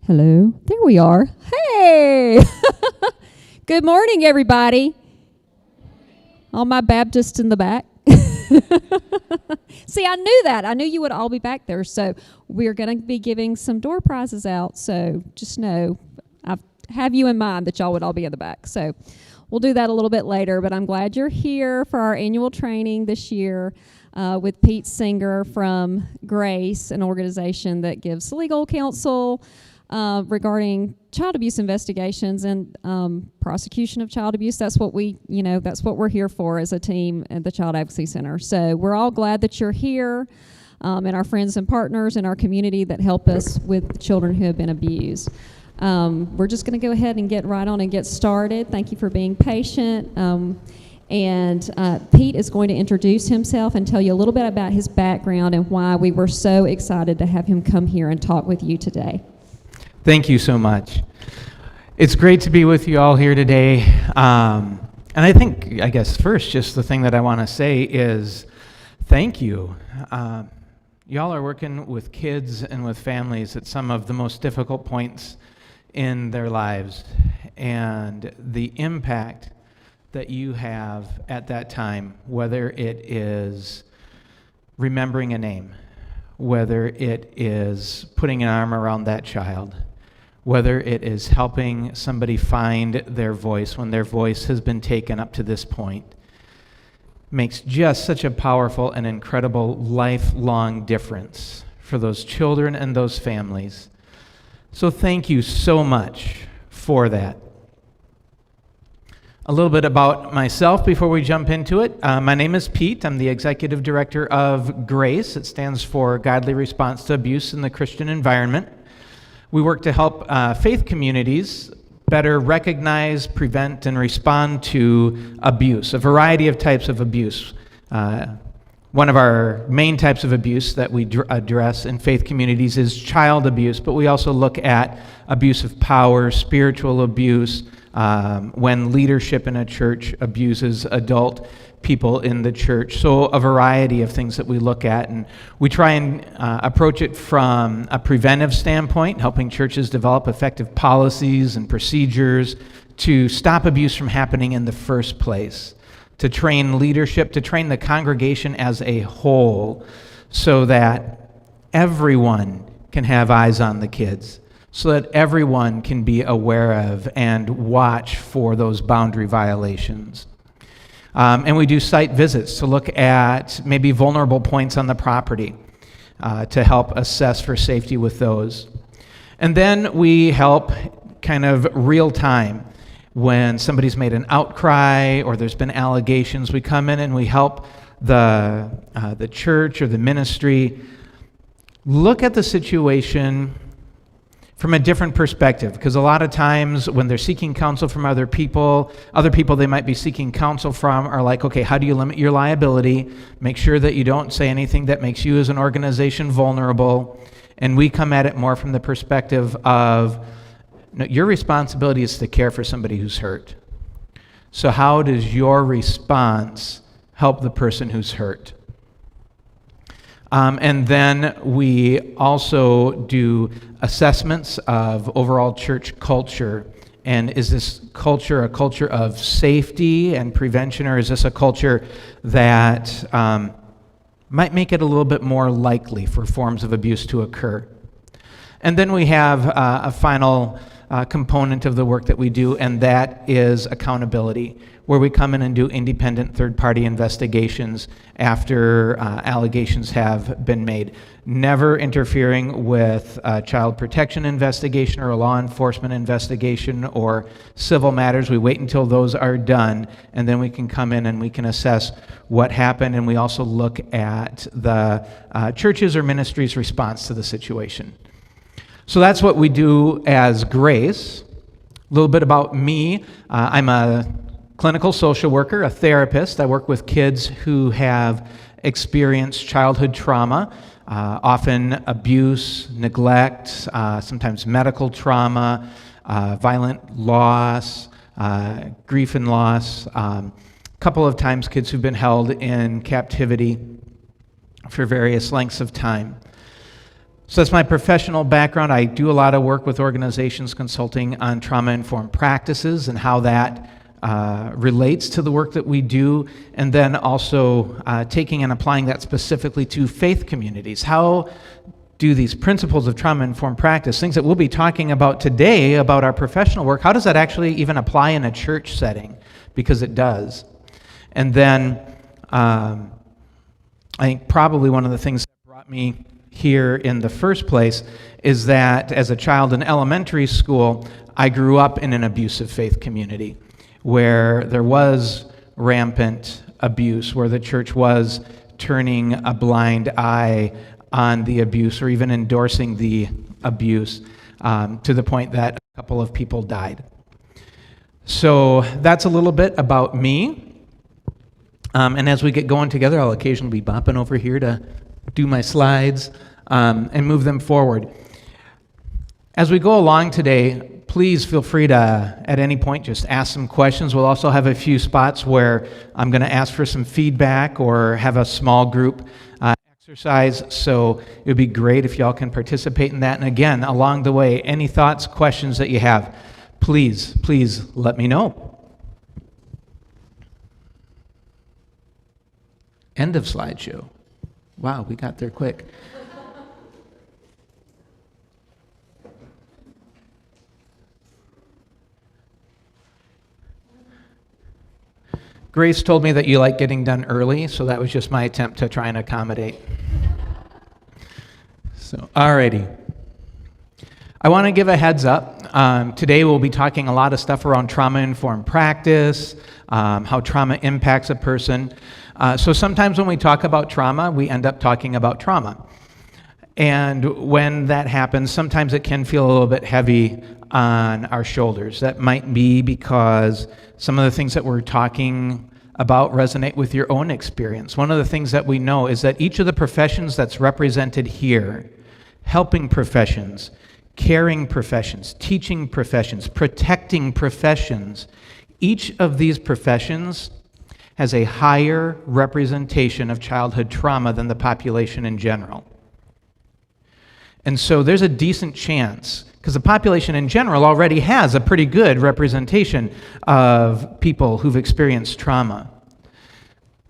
Hello. There we are. Hey! Good morning, everybody. All my Baptists in the back. See, I knew that. I knew you would all be back there. So we're going to be giving some door prizes out. So just know, I have you in mind that y'all would all be in the back. So we'll do that a little bit later. But I'm glad you're here for our annual training this year with Pete Singer from Grace, an organization that gives legal counsel regarding child abuse investigations and prosecution of child abuse. That's what that's what we're here for as a team at the Child Advocacy Center. So we're all glad that you're here, and our friends and partners in our community that help us with children who have been abused. We're just going to go ahead and get right on and get started. Thank you for being patient. And Pete is going to introduce himself and tell you a little bit about his background and why we were so excited to have him come here and talk with you today. Thank you so much. It's great to be with you all here today. And I guess first, just the thing that I want to say is thank you. Y'all are working with kids and with families at some of the most difficult points in their lives. And the impact that you have at that time, whether it is remembering a name, whether it is putting an arm around that child, whether it is helping somebody find their voice when their voice has been taken up to this point, makes just such a powerful and incredible lifelong difference for those children and those families. So thank you so much for that. A little bit about myself before we jump into it. My name is Pete. I'm the Executive Director of Grace. It stands for Godly Response to Abuse in the Christian Environment. We work to help faith communities better recognize, prevent, and respond to abuse, a variety of types of abuse. One of our main types of abuse that we address in faith communities is child abuse, but we also look at abuse of power, spiritual abuse, when leadership in a church abuses adult people in the church. So a variety of things that we look at, and we try and approach it from a preventive standpoint, helping churches develop effective policies and procedures to stop abuse from happening in the first place, to train leadership, to train the congregation as a whole so that everyone can have eyes on the kids, so that everyone can be aware of and watch for those boundary violations. And we do site visits to look at maybe vulnerable points on the property to help assess for safety with those. And then we help kind of real time when somebody's made an outcry or there's been allegations. We come in and we help the church or the ministry look at the situation from a different perspective, because a lot of times when they're seeking counsel from other people they might be seeking counsel from are like, okay, how do you limit your liability? Make sure that you don't say anything that makes you as an organization vulnerable. And we come at it more from the perspective of, no, your responsibility is to care for somebody who's hurt. So how does your response help the person who's hurt? And then we also do assessments of overall church culture. And is this culture a culture of safety and prevention, or is this a culture that might make it a little bit more likely for forms of abuse to occur? And then we have a final component of the work that we do, and that is accountability, where we come in and do independent third-party investigations after allegations have been made. Never interfering with a child protection investigation or a law enforcement investigation or civil matters. We wait until those are done, and then we can come in and we can assess what happened, and we also look at the church's or ministry's response to the situation. So that's what we do as Grace. A little bit about me. I'm a clinical social worker, a therapist. I work with kids who have experienced childhood trauma, often abuse, neglect, sometimes medical trauma, violent loss, grief and loss. A couple of times kids who've been held in captivity for various lengths of time. So that's my professional background. I do a lot of work with organizations consulting on trauma-informed practices and how that relates to the work that we do, and then also taking and applying that specifically to faith communities. How do these principles of trauma-informed practice, things that we'll be talking about today about our professional work, how does that actually even apply in a church setting? Because it does. And then I think probably one of the things that brought me here in the first place is that as a child in elementary school, I grew up in an abusive faith community where there was rampant abuse, where the church was turning a blind eye on the abuse or even endorsing the abuse to the point that a couple of people died. So that's a little bit about me. And as we get going together, I'll occasionally be bopping over here to do my slides and move them forward. As we go along today, please feel free to, at any point, just ask some questions. We'll also have a few spots where I'm going to ask for some feedback or have a small group exercise, so it would be great if y'all can participate in that. And again, along the way, any thoughts, questions that you have, please let me know. End of slideshow. Wow, we got there quick. Grace told me that you like getting done early, so that was just my attempt to try and accommodate. So, alrighty. I want to give a heads up. Today we'll be talking a lot of stuff around trauma-informed practice, how trauma impacts a person. So sometimes when we talk about trauma, we end up talking about trauma. And when that happens, sometimes it can feel a little bit heavy on our shoulders. That might be because some of the things that we're talking about resonate with your own experience. One of the things that we know is that each of the professions that's represented here, helping professions, caring professions, teaching professions, protecting professions, each of these professions has a higher representation of childhood trauma than the population in general. And so there's a decent chance, because the population in general already has a pretty good representation of people who've experienced trauma.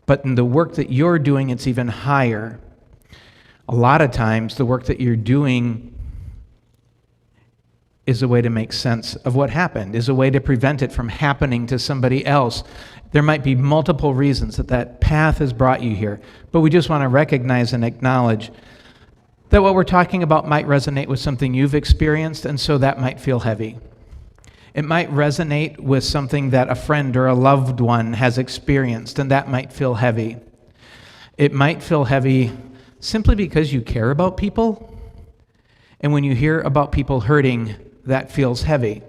But in the work that you're doing, it's even higher. A lot of times, the work that you're doing is a way to make sense of what happened, is a way to prevent it from happening to somebody else. There might be multiple reasons that path has brought you here, but we just want to recognize and acknowledge that what we're talking about might resonate with something you've experienced, and so that might feel heavy. It might resonate with something that a friend or a loved one has experienced, and that might feel heavy. It might feel heavy simply because you care about people, and when you hear about people hurting, that feels heavy.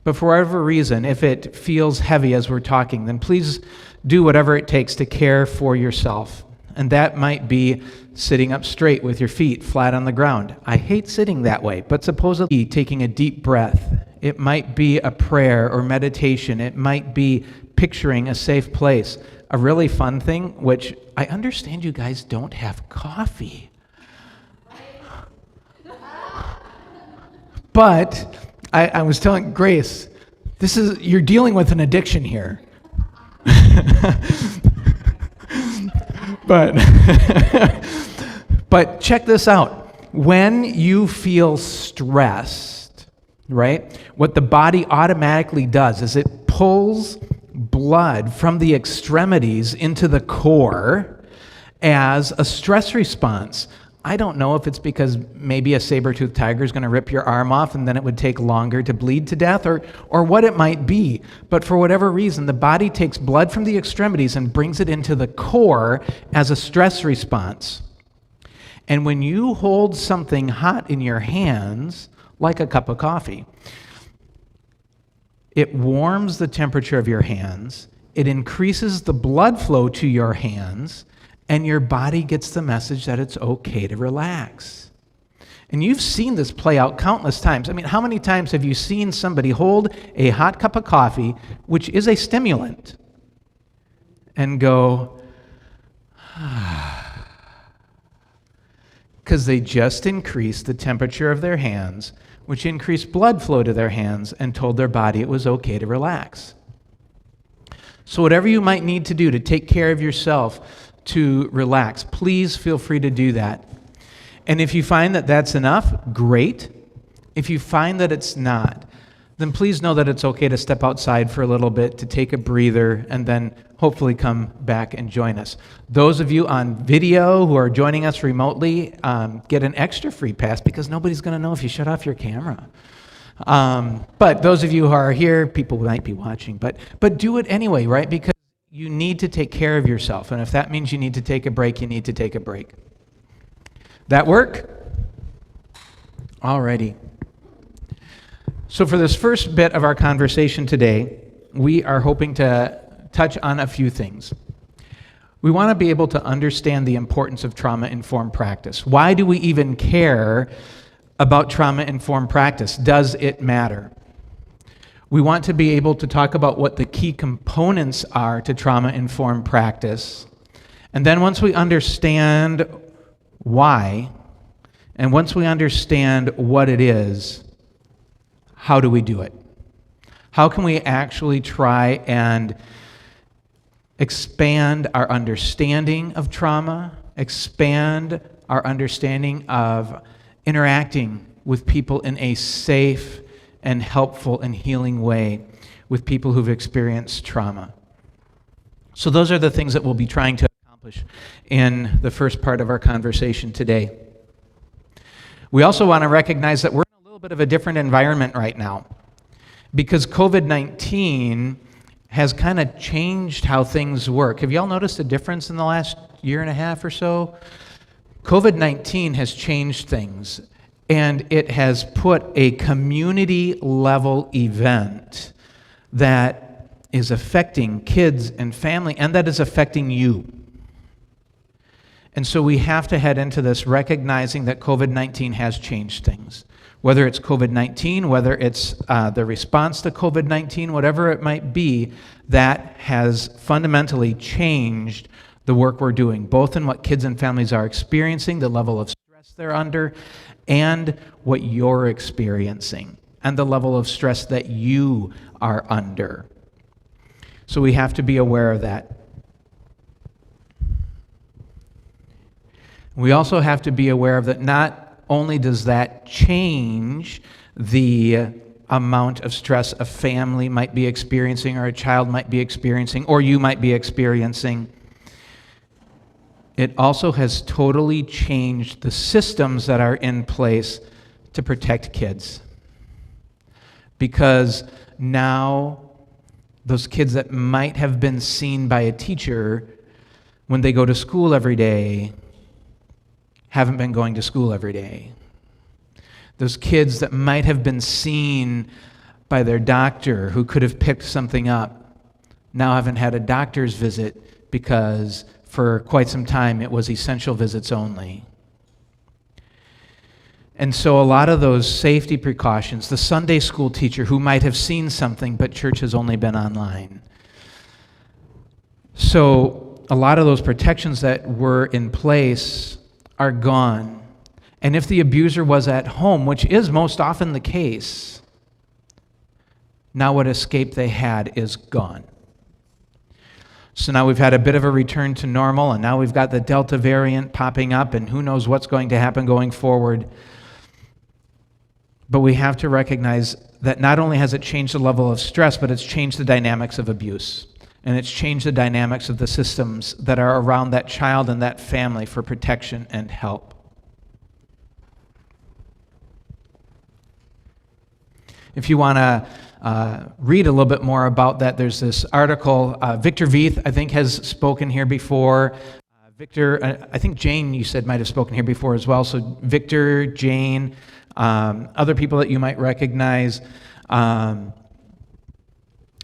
But for whatever reason, if it feels heavy as we're talking, then please do whatever it takes to care for yourself. And that might be sitting up straight with your feet flat on the ground. I hate sitting that way, but supposedly taking a deep breath. It might be a prayer or meditation. It might be picturing a safe place. A really fun thing, which I understand you guys don't have coffee. But I was telling Grace, you're dealing with an addiction here. But check this out. When you feel stressed, right, what the body automatically does is it pulls blood from the extremities into the core as a stress response. I don't know if it's because maybe a saber-toothed tiger is going to rip your arm off and then it would take longer to bleed to death, or what it might be. But for whatever reason, the body takes blood from the extremities and brings it into the core as a stress response. And when you hold something hot in your hands, like a cup of coffee, it warms the temperature of your hands, it increases the blood flow to your hands, and your body gets the message that it's okay to relax. And you've seen this play out countless times. I mean, how many times have you seen somebody hold a hot cup of coffee, which is a stimulant, and go, because they just increased the temperature of their hands, which increased blood flow to their hands and told their body it was okay to relax. So whatever you might need to do to take care of yourself, to relax, please feel free to do that. And if you find that that's enough, great. If you find that it's not, then please know that it's okay to step outside for a little bit, to take a breather, and then hopefully come back and join us. Those of you on video who are joining us remotely get an extra free pass because nobody's going to know if you shut off your camera. But those of you who are here, people might be watching, but do it anyway, right? Because you need to take care of yourself, and if that means you need to take a break, you need to take a break. That work? Alrighty. So for this first bit of our conversation today, we are hoping to touch on a few things. We want to be able to understand the importance of trauma-informed practice. Why do we even care about trauma-informed practice? Does it matter? We want to be able to talk about what the key components are to trauma-informed practice. And then once we understand why, and once we understand what it is, how do we do it? How can we actually try and expand our understanding of trauma, expand our understanding of interacting with people in a safe and helpful and healing way with people who've experienced trauma? So those are the things that we'll be trying to accomplish in the first part of our conversation today. We also want to recognize that we're in a little bit of a different environment right now because COVID-19 has kind of changed how things work. Have y'all noticed a difference in the last year and a half or so? COVID-19 has changed things, and it has put a community-level event that is affecting kids and family, and that is affecting you. And so we have to head into this recognizing that COVID-19 has changed things. Whether it's COVID-19, whether it's the response to COVID-19, whatever it might be, that has fundamentally changed the work we're doing, both in what kids and families are experiencing, the level of stress they're under, and what you're experiencing, and the level of stress that you are under. So we have to be aware of that. We also have to be aware of that not only does that change the amount of stress a family might be experiencing or a child might be experiencing or you might be experiencing, it also has totally changed the systems that are in place to protect kids. Because now those kids that might have been seen by a teacher when they go to school every day haven't been going to school every day. Those kids that might have been seen by their doctor who could have picked something up now haven't had a doctor's visit because for quite some time it was essential visits only. And so a lot of those safety precautions, the Sunday school teacher who might have seen something but church has only been online. So a lot of those protections that were in place are gone. And if the abuser was at home, which is most often the case, now what escape they had is gone. So now we've had a bit of a return to normal, and now we've got the Delta variant popping up, and who knows what's going to happen going forward. But we have to recognize that not only has it changed the level of stress, but it's changed the dynamics of abuse. And it's changed the dynamics of the systems that are around that child and that family for protection and help. If you want to read a little bit more about that, there's this article. Victor Veith, I think, has spoken here before. Victor, I think Jane, you said, might have spoken here before as well. So Victor, Jane, other people that you might recognize.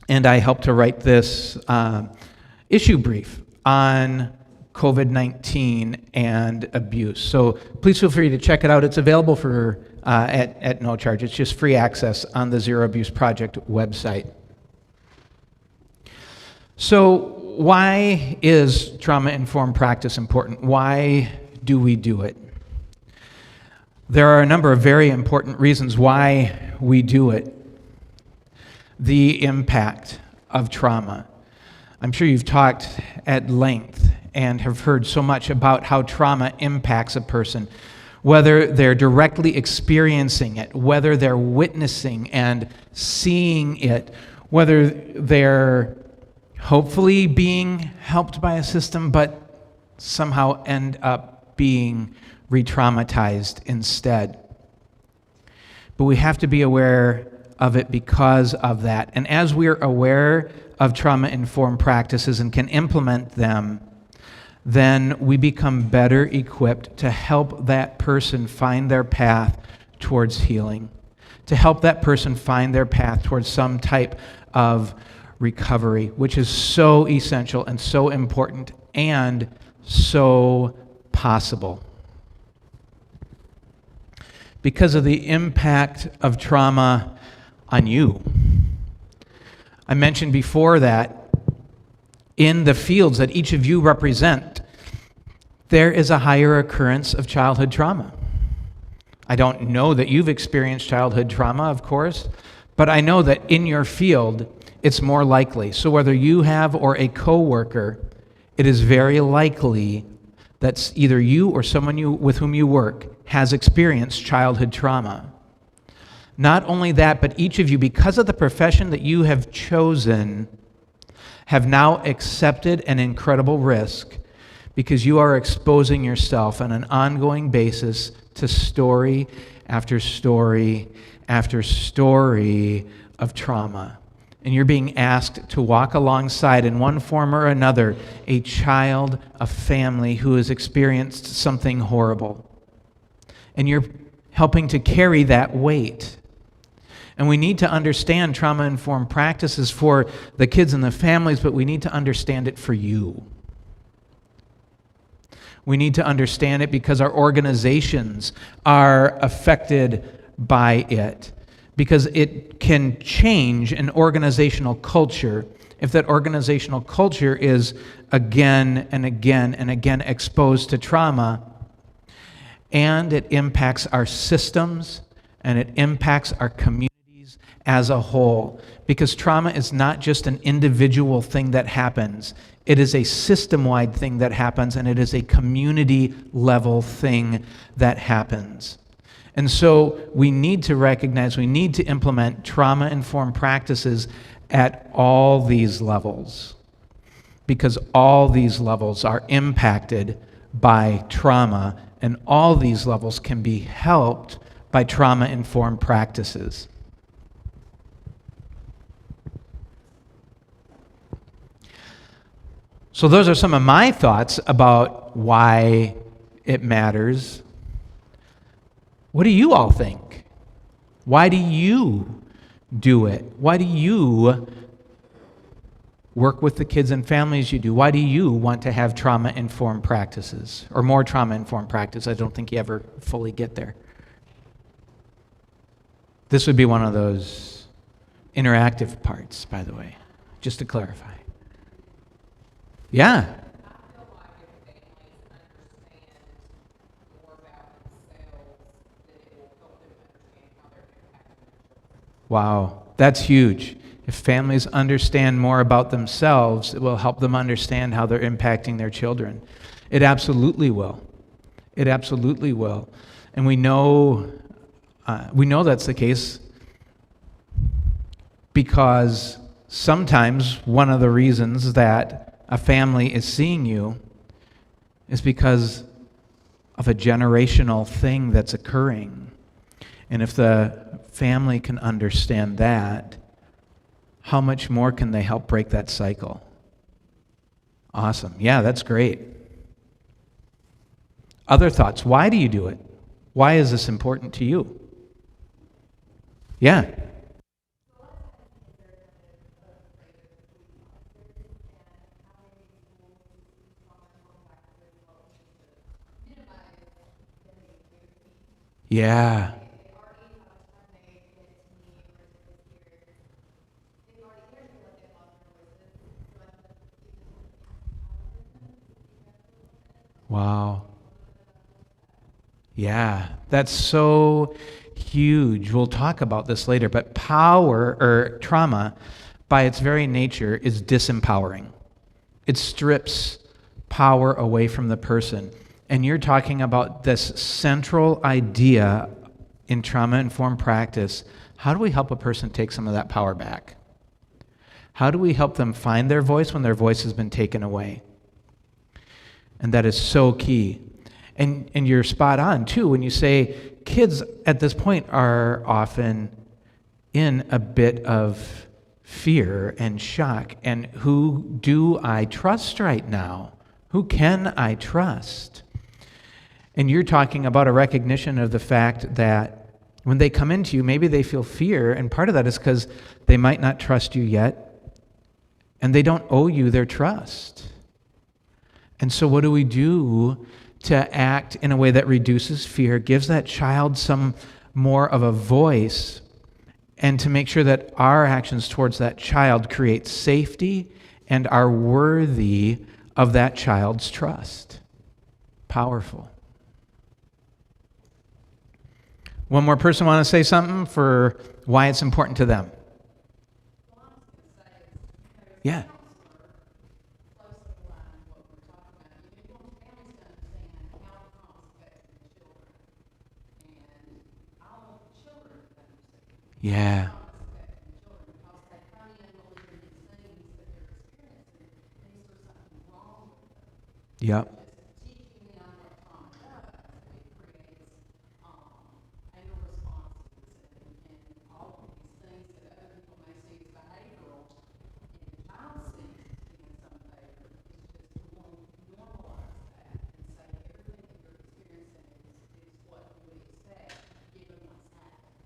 And I helped to write this issue brief on COVID-19 and abuse. So please feel free to check it out. It's available for at no charge. It's just free access on the Zero Abuse Project website. So why is trauma-informed practice important? Why do we do it? There are a number of very important reasons why we do it. The impact of trauma. I'm sure you've talked at length and have heard so much about how trauma impacts a person, whether they're directly experiencing it, whether they're witnessing and seeing it, whether they're hopefully being helped by a system, but somehow end up being re-traumatized instead. But we have to be aware of it because of that. And as we're aware of trauma-informed practices and can implement them, then we become better equipped to help that person find their path towards healing, to help that person find their path towards some type of recovery, which is so essential and so important and so possible. Because of the impact of trauma on you. I mentioned before that in the fields that each of you represent, there is a higher occurrence of childhood trauma. I don't know that you've experienced childhood trauma, of course, but I know that in your field, it's more likely. So whether you have or a coworker, it is very likely that either you or someone with whom you work has experienced childhood trauma. Not only that, but each of you, because of the profession that you have chosen, have now accepted an incredible risk because you are exposing yourself on an ongoing basis to story after story after story of trauma. And you're being asked to walk alongside, in one form or another, a child, a family who has experienced something horrible. And you're helping to carry that weight. And we need to understand trauma-informed practices for the kids and the families, but we need to understand it for you. We need to understand it because our organizations are affected by it. Because it can change an organizational culture if that organizational culture is again and again and again exposed to trauma. And it impacts our systems and it impacts our communities as a whole. Because trauma is not just an individual thing that happens. It is a system-wide thing that happens, and it is a community-level thing that happens. And so we need to recognize, we need to implement trauma-informed practices at all these levels, because all these levels are impacted by trauma, and all these levels can be helped by trauma-informed practices. So those are some of my thoughts about why it matters. What do you all think? Why do you do it? Why do you work with the kids and families you do? Why do you want to have trauma-informed practices or more trauma-informed practice? I don't think you ever fully get there. This would be one of those interactive parts, by the way, just to clarify. Yeah. Wow, that's huge. If families understand more about themselves, it will help them understand how they're impacting their children. It absolutely will. It absolutely will. And we know that's the case because sometimes one of the reasons that a family is seeing you is because of a generational thing that's occurring. And if the family can understand that, how much more can they help break that cycle? Awesome. Yeah, that's great. Other thoughts? Why do you do it? Why is this important to you? Yeah. Yeah. Wow. Yeah, That's so huge. We'll talk about this later, but trauma, by its very nature, is disempowering. It strips power away from the person. And you're talking about this central idea in trauma-informed practice. How do we help a person take some of that power back? How do we help them find their voice when their voice has been taken away? And that is so key. And you're spot on, too, when you say kids at this point are often in a bit of fear and shock. And who do I trust right now? Who can I trust? And you're talking about a recognition of the fact that when they come into you, maybe they feel fear, and part of that is because they might not trust you yet, and they don't owe you their trust. And so what do we do to act in a way that reduces fear, gives that child some more of a voice, and to make sure that our actions towards that child create safety and are worthy of that child's trust? Powerful. One more person want to say something for why it's important to them? Yeah. Yeah. Yep.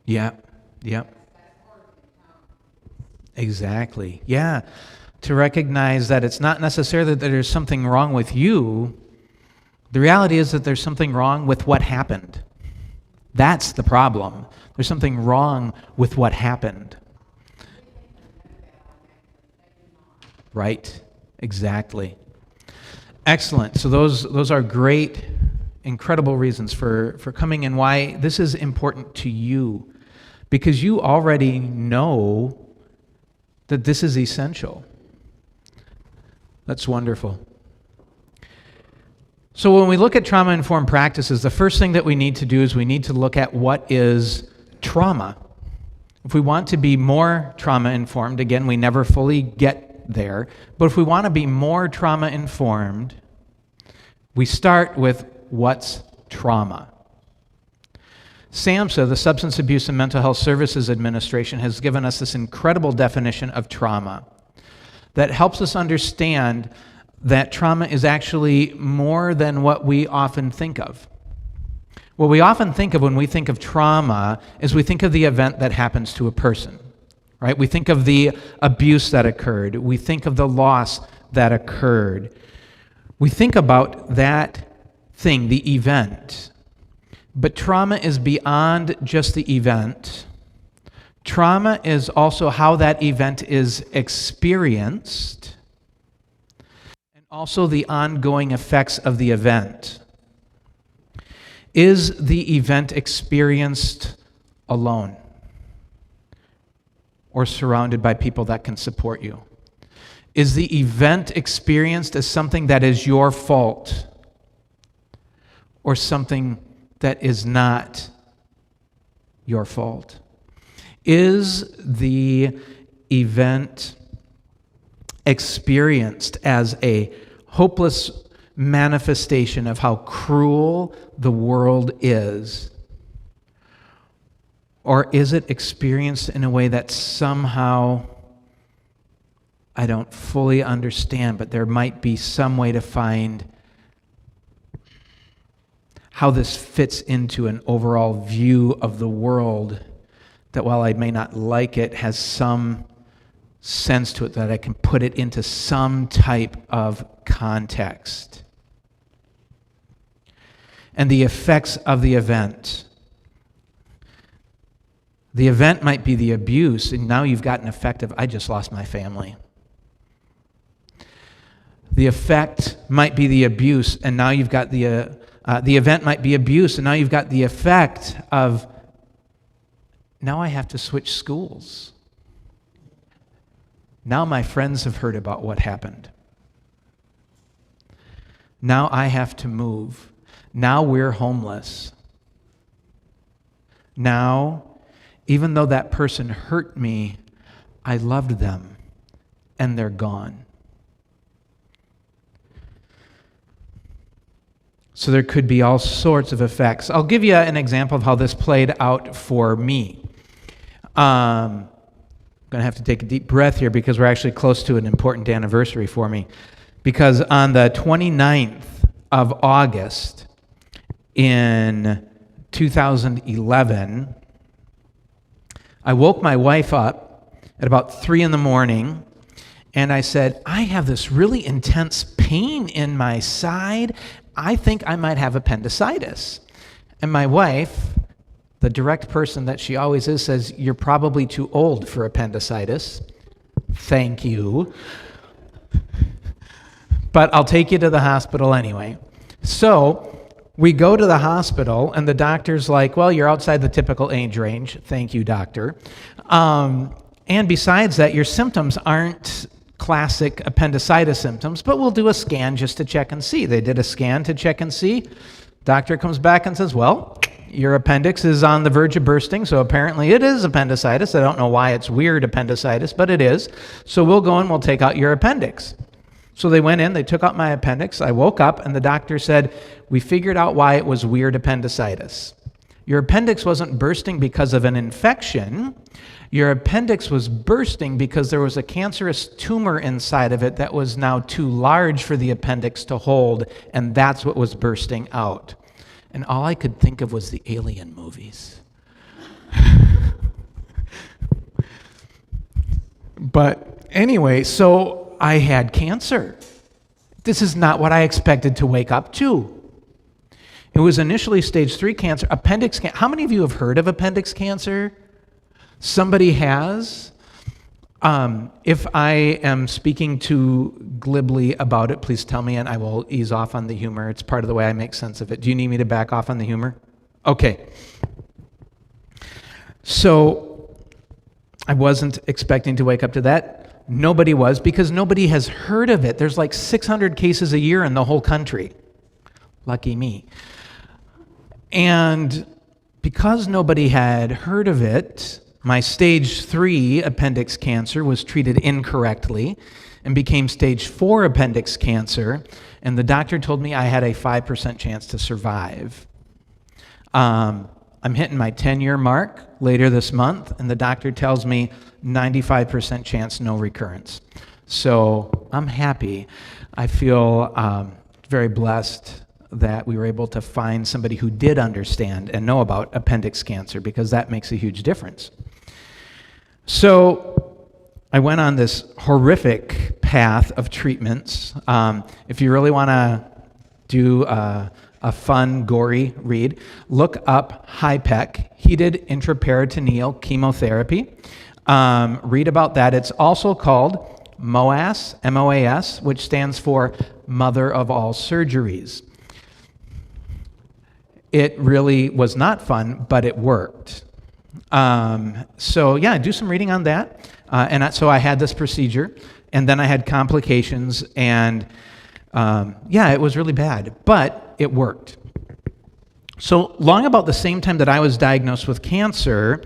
Yep. Yep. Exactly. Yeah. To recognize that it's not necessarily that there's something wrong with you. The reality is that there's something wrong with what happened. That's the problem. There's something wrong with what happened. Right. Exactly. Excellent. So those are great, incredible reasons for coming and why this is important to you. Because you already know that this is essential. That's wonderful. So when we look at trauma-informed practices, the first thing that we need to do is we need to look at what is trauma. If we want to be more trauma-informed, again, we never fully get there, but if we want to be more trauma-informed, we start with what's trauma. SAMHSA, the Substance Abuse and Mental Health Services Administration, has given us this incredible definition of trauma that helps us understand that trauma is actually more than what we often think of. What we often think of when we think of trauma is we think of the event that happens to a person, right? We think of the abuse that occurred. We think of the loss that occurred. We think about that thing, the event. But trauma is beyond just the event. Trauma is also how that event is experienced, and also the ongoing effects of the event. Is the event experienced alone or surrounded by people that can support you? Is the event experienced as something that is your fault or something that is not your fault? Is the event experienced as a hopeless manifestation of how cruel the world is? Or is it experienced in a way that somehow I don't fully understand, but there might be some way to find how this fits into an overall view of the world that, while I may not like it, has some sense to it, that I can put it into some type of context. And the effects of the event. The event might be the abuse, and now you've got an effect of, I just lost my family. The effect might be the abuse, and now you've got the The event might be abuse, and now you've got the effect of, now I have to switch schools. Now my friends have heard about what happened. Now I have to move. Now we're homeless. Now, even though that person hurt me, I loved them, and they're gone. So there could be all sorts of effects. I'll give you an example of how this played out for me. I'm going to have to take a deep breath here because we're actually close to an important anniversary for me. Because on the 29th of August in 2011, I woke my wife up at about 3 in the morning, and I said, I have this really intense pain in my side. I think I might have appendicitis. And my wife, the direct person that she always is, says, you're probably too old for appendicitis. Thank you. But I'll take you to the hospital anyway. So we go to the hospital, and the doctor's like, well, you're outside the typical age range. Thank you, doctor. And besides that, your symptoms aren't classic appendicitis symptoms, but we'll do a scan just to check and see. They did a scan to check and see. Doctor comes back and says, well, your appendix is on the verge of bursting, so apparently it is appendicitis. I don't know why it's weird appendicitis, but it is. So we'll go and we'll take out your appendix. So they went in, they took out my appendix. I woke up, and the doctor said, we figured out why it was weird appendicitis. Your appendix wasn't bursting because of an infection. Your appendix was bursting because there was a cancerous tumor inside of it that was now too large for the appendix to hold, and that's what was bursting out. And all I could think of was the Alien movies. But anyway, so I had cancer. This is not what I expected to wake up to. It was initially stage 3 cancer, appendix cancer. How many of you have heard of appendix cancer? Somebody has. If I am speaking too glibly about it, please tell me and I will ease off on the humor. It's part of the way I make sense of it. Do you need me to back off on the humor? Okay. So I wasn't expecting to wake up to that. Nobody was, because nobody has heard of it. There's like 600 cases a year in the whole country. Lucky me. And because nobody had heard of it, my stage 3 appendix cancer was treated incorrectly and became stage 4 appendix cancer, and the doctor told me I had a 5% chance to survive. I'm hitting my 10-year mark later this month, and the doctor tells me 95% chance no recurrence. So I'm happy. I feel very blessed that we were able to find somebody who did understand and know about appendix cancer, because that makes a huge difference. So I went on this horrific path of treatments. If you really want to do a fun, gory read, look up HIPEC, heated intraperitoneal chemotherapy. Read about that. It's also called MOAS, M-O-A-S, which stands for Mother of All Surgeries. It really was not fun, but it worked. So yeah, do some reading on that. So I had this procedure, and then I had complications, and yeah, it was really bad, but it worked. So long about the same time that I was diagnosed with cancer,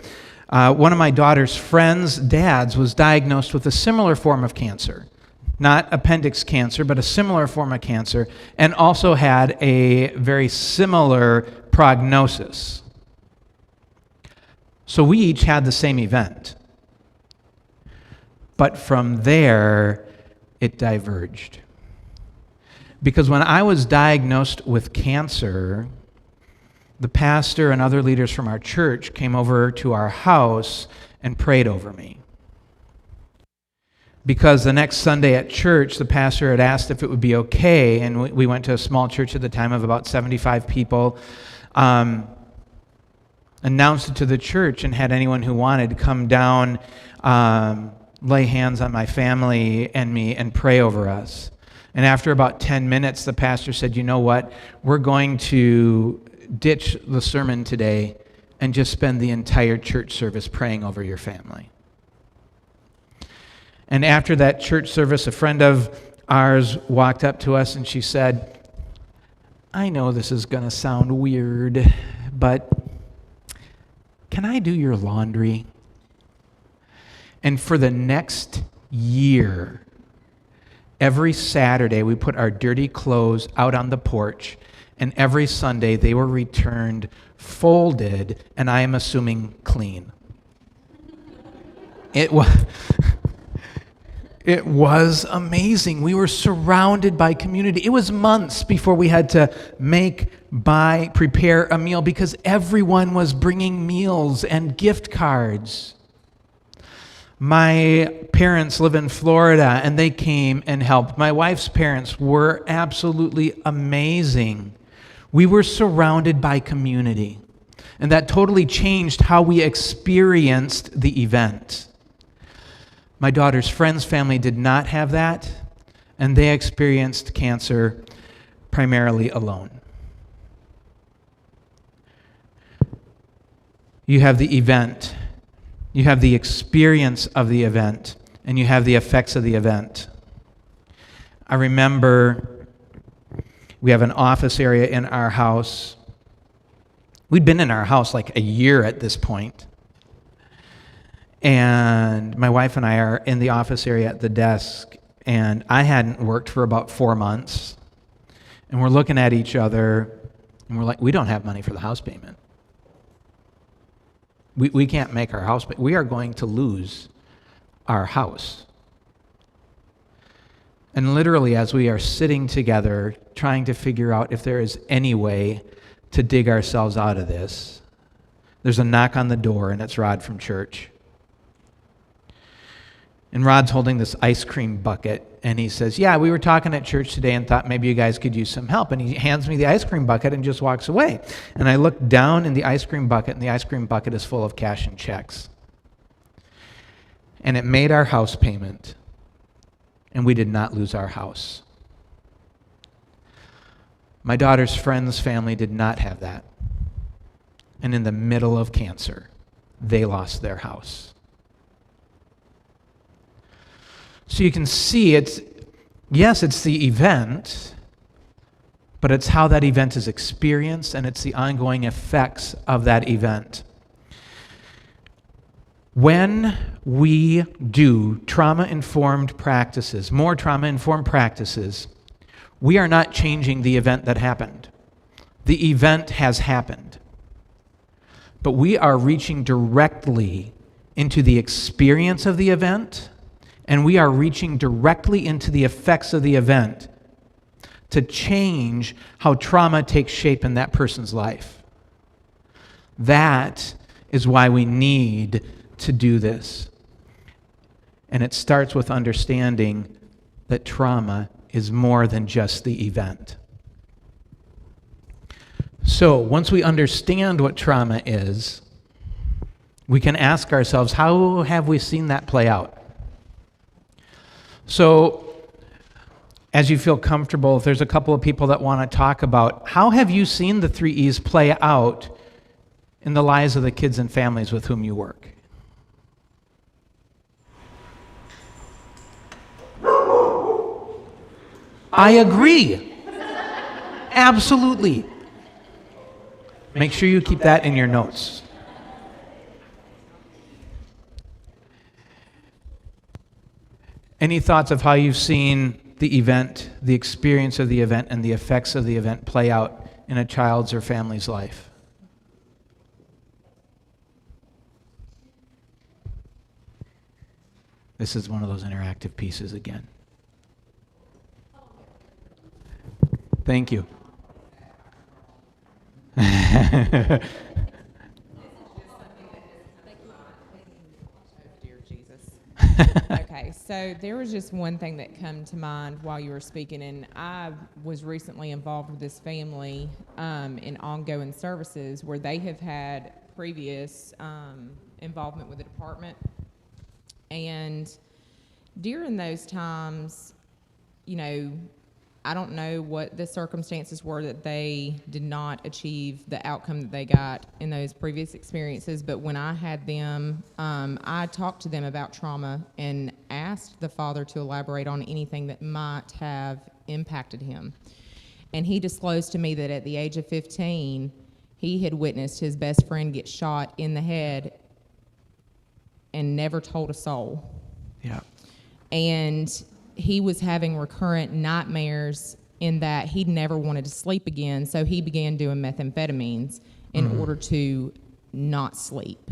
one of my daughter's friends' dads was diagnosed with a similar form of cancer. Not appendix cancer, but a similar form of cancer, and also had a very similar prognosis. So we each had the same event. But from there, it diverged. Because when I was diagnosed with cancer, the pastor and other leaders from our church came over to our house and prayed over me. Because the next Sunday at church, the pastor had asked if it would be okay, and we went to a small church at the time of about 75 people, announced it to the church and had anyone who wanted come down, lay hands on my family and me and pray over us. And after about 10 minutes, the pastor said, you know what? We're going to ditch the sermon today and just spend the entire church service praying over your family. And after that church service, a friend of ours walked up to us and she said, I know this is going to sound weird, but can I do your laundry? And for the next year, every Saturday we put our dirty clothes out on the porch, and every Sunday they were returned folded, and I am assuming clean. It was amazing. We were surrounded by community. It was months before we had to prepare a meal because everyone was bringing meals and gift cards. My parents live in Florida, and they came and helped. My wife's parents were absolutely amazing. We were surrounded by community, and that totally changed how we experienced the event. My daughter's friend's family did not have that, and they experienced cancer primarily alone. You have the event, you have the experience of the event, and you have the effects of the event. I remember we have an office area in our house. We'd been in our house like a year at this point. And my wife and I are in the office area at the desk, and I hadn't worked for about 4 months. And we're looking at each other, and we're like, we don't have money for the house payment. We can't make our house payment. We are going to lose our house. And literally, as we are sitting together, trying to figure out if there is any way to dig ourselves out of this, there's a knock on the door, and it's Rod from church. And Rod's holding this ice cream bucket, and he says, yeah, we were talking at church today and thought maybe you guys could use some help. And he hands me the ice cream bucket and just walks away. And I look down in the ice cream bucket, and the ice cream bucket is full of cash and checks. And it made our house payment, and we did not lose our house. My daughter's friend's family did not have that. And in the middle of cancer, they lost their house. So you can see it's the event, but it's how that event is experienced, and it's the ongoing effects of that event. When we do trauma-informed practices, more trauma-informed practices, we are not changing the event that happened. The event has happened. But we are reaching directly into the experience of the event, and we are reaching directly into the effects of the event to change how trauma takes shape in that person's life. That is why we need to do this. And it starts with understanding that trauma is more than just the event. So, once we understand what trauma is, we can ask ourselves, how have we seen that play out? So, as you feel comfortable, if there's a couple of people that want to talk about, how have you seen the 3 E's play out in the lives of the kids and families with whom you work? I agree. Absolutely. Make sure you keep that in your notes. Any thoughts of how you've seen the event, the experience of the event, and the effects of the event play out in a child's or family's life? This is one of those interactive pieces again. Thank you. Dear Jesus. Okay, so there was just one thing that came to mind while you were speaking, and I was recently involved with this family in ongoing services where they have had previous involvement with the department. And during those times, you know, I don't know what the circumstances were that they did not achieve the outcome that they got in those previous experiences, but when I had them, I talked to them about trauma and asked the father to elaborate on anything that might have impacted him. And he disclosed to me that at the age of 15, he had witnessed his best friend get shot in the head and never told a soul. Yeah. And he was having recurrent nightmares in that he never wanted to sleep again, so he began doing methamphetamines in order to not sleep.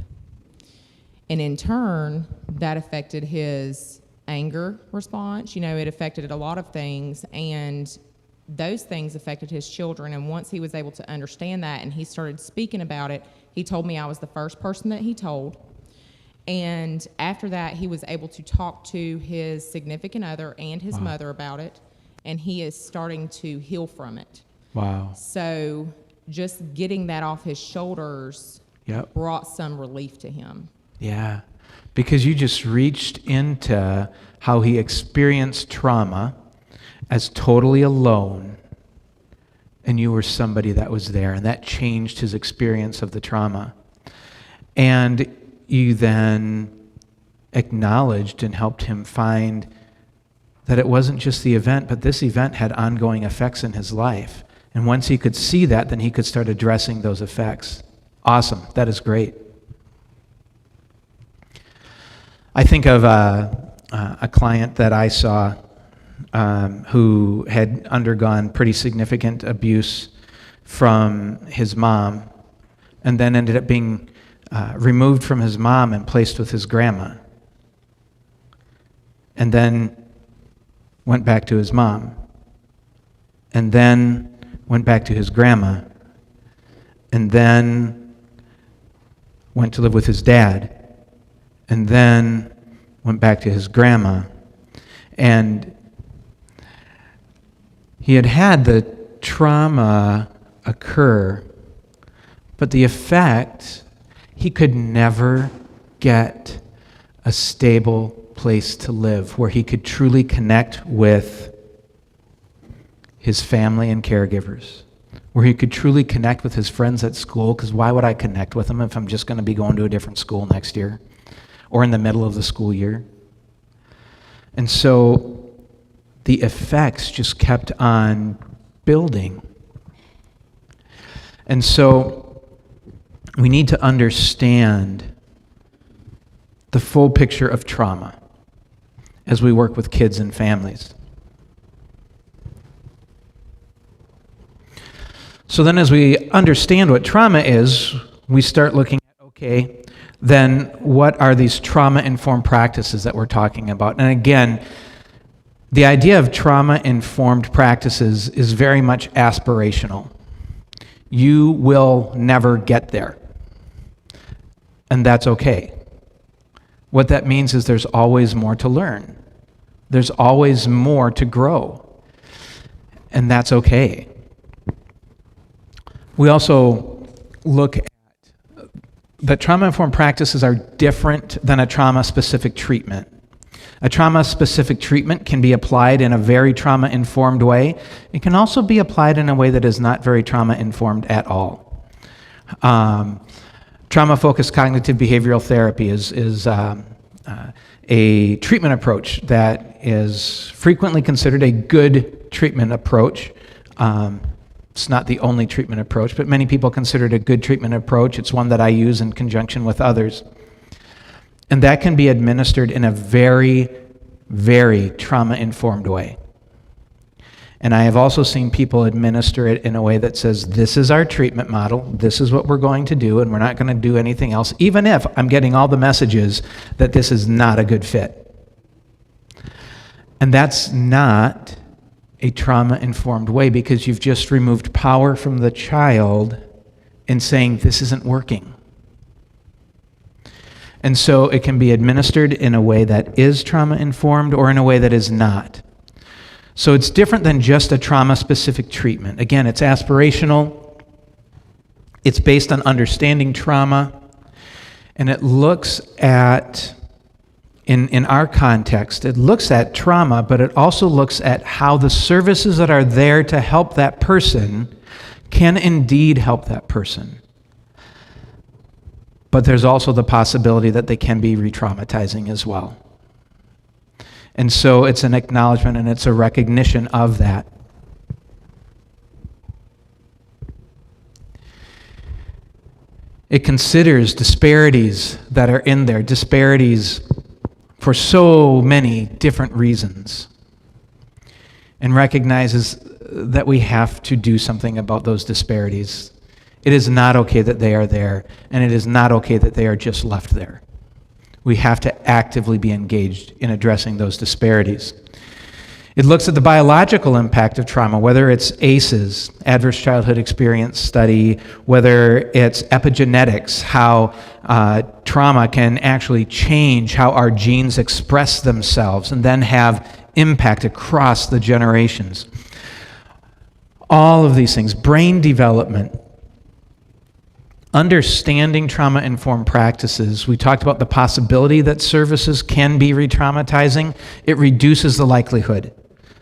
And in turn, that affected his anger response. You know, it affected a lot of things, and those things affected his children. And once he was able to understand that and he started speaking about it, he told me I was the first person that he told. And after that, he was able to talk to his significant other and his mother about it, and he is starting to heal from it. Wow. So just getting that off his shoulders brought some relief to him. Yeah, because you just reached into how he experienced trauma as totally alone, and you were somebody that was there, and that changed his experience of the trauma. And you then acknowledged and helped him find that it wasn't just the event, but this event had ongoing effects in his life. And once he could see that, then he could start addressing those effects. Awesome. That is great. I think of a client that I saw who had undergone pretty significant abuse from his mom and then ended up being removed from his mom and placed with his grandma, and then went back to his mom, and then went back to his grandma, and then went to live with his dad, and then went back to his grandma. And he had had the trauma occur, but the effect, he could never get a stable place to live where he could truly connect with his family and caregivers, where he could truly connect with his friends at school, because why would I connect with them if I'm just going to be going to a different school next year or in the middle of the school year? And so the effects just kept on building. And so we need to understand the full picture of trauma as we work with kids and families. So then as we understand what trauma is, we start looking at, okay, then what are these trauma-informed practices that we're talking about? And again, the idea of trauma-informed practices is very much aspirational. You will never get there. And that's okay. What that means is there's always more to learn. There's always more to grow. And that's okay. We also look at that trauma-informed practices are different than a trauma-specific treatment. A trauma-specific treatment can be applied in a very trauma-informed way. It can also be applied in a way that is not very trauma-informed at all. Trauma-focused cognitive behavioral therapy is a treatment approach that is frequently considered a good treatment approach. It's not the only treatment approach, but many people consider it a good treatment approach. It's one that I use in conjunction with others. And that can be administered in a very, very trauma-informed way. And I have also seen people administer it in a way that says, this is our treatment model, this is what we're going to do, and we're not going to do anything else, even if I'm getting all the messages that this is not a good fit. And that's not a trauma-informed way, because you've just removed power from the child in saying, this isn't working. And so it can be administered in a way that is trauma-informed or in a way that is not. So it's different than just a trauma-specific treatment. Again, it's aspirational, it's based on understanding trauma, and it looks at in our context, it looks at trauma, but it also looks at how the services that are there to help that person can indeed help that person. But there's also the possibility that they can be re-traumatizing as well. And so it's an acknowledgement and it's a recognition of that. It considers disparities that are in there, disparities for so many different reasons, and recognizes that we have to do something about those disparities. It is not okay that they are there, and it is not okay that they are just left there. We have to actively be engaged in addressing those disparities. It looks at the biological impact of trauma, whether it's ACEs, Adverse Childhood Experience Study, whether it's epigenetics, how trauma can actually change how our genes express themselves and then have impact across the generations. All of these things, brain development, understanding trauma-informed practices. We talked about the possibility that services can be re-traumatizing. It reduces the likelihood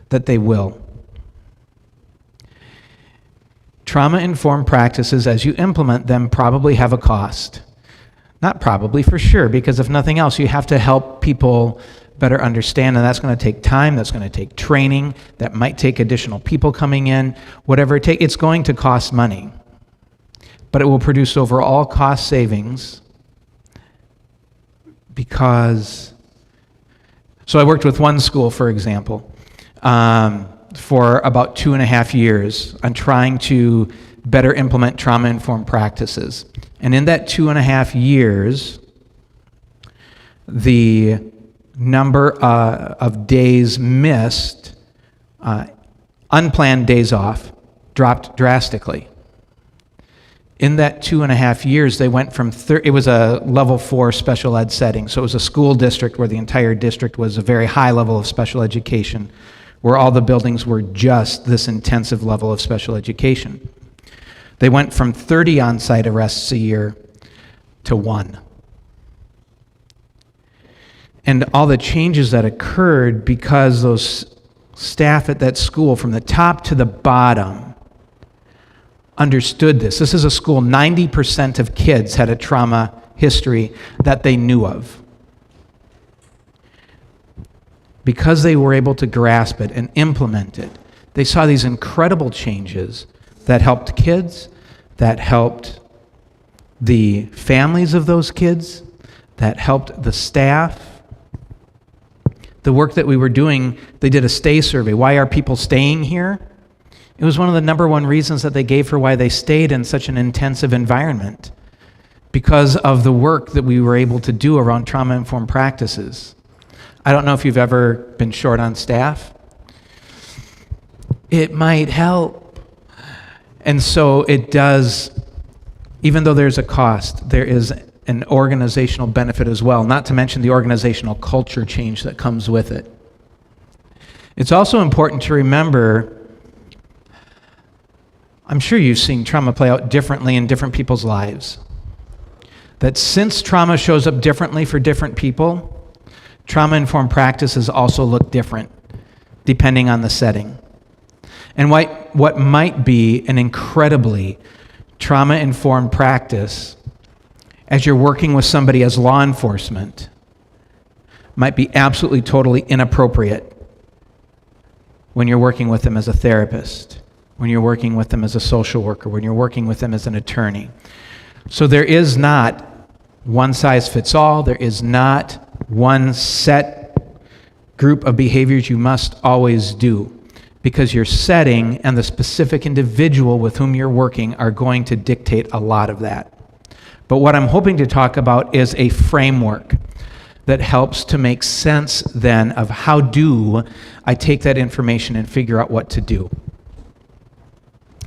that they will. Trauma-informed practices, as you implement them, probably have a cost. Not probably, for sure, because if nothing else, you have to help people better understand, and that's going to take time, that's going to take training, that might take additional people coming in, whatever it takes, it's going to cost money. But it will produce overall cost savings because, so I worked with one school, for example, for about 2.5 years on trying to better implement trauma-informed practices. And in that 2.5 years, the number of days missed, unplanned days off, dropped drastically. In that 2.5 years, they went from, it was a level 4 special ed setting, so it was a school district where the entire district was a very high level of special education, where all the buildings were just this intensive level of special education. They went from 30 on-site arrests a year to 1. And all the changes that occurred because those staff at that school, from the top to the bottom, understood this. This is a school, 90% of kids had a trauma history that they knew of. Because they were able to grasp it and implement it, they saw these incredible changes that helped kids, that helped the families of those kids, that helped the staff. The work that we were doing, they did a stay survey. Why are people staying here? It was one of the number one reasons that they gave for why they stayed in such an intensive environment, because of the work that we were able to do around trauma-informed practices. I don't know if you've ever been short on staff. It might help. And so it does, even though there's a cost, there is an organizational benefit as well, not to mention the organizational culture change that comes with it. It's also important to remember, I'm sure you've seen trauma play out differently in different people's lives, that since trauma shows up differently for different people, trauma-informed practices also look different depending on the setting. And what might be an incredibly trauma-informed practice as you're working with somebody as law enforcement might be absolutely totally inappropriate when you're working with them as a therapist, when you're working with them as a social worker, when you're working with them as an attorney. So there is not one size fits all. There is not one set group of behaviors you must always do, because your setting and the specific individual with whom you're working are going to dictate a lot of that. But what I'm hoping to talk about is a framework that helps to make sense then of how do I take that information and figure out what to do.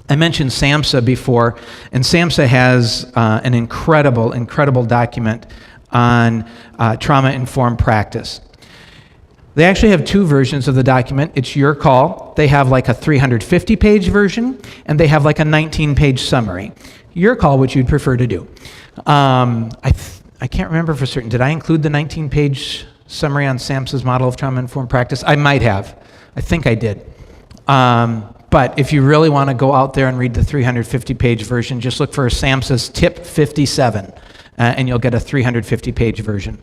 I mentioned SAMHSA before, and SAMHSA has an incredible document on trauma-informed practice. They actually have 2 versions of the document. It's your call. They have like a 350-page version, and they have like a 19-page summary. Your call, what you'd prefer to do. I can't remember for certain. Did I include the 19-page summary on SAMHSA's model of trauma-informed practice? I might have. I think I did. But if you really want to go out there and read the 350-page version, just look for SAMHSA's Tip 57, and you'll get a 350-page version,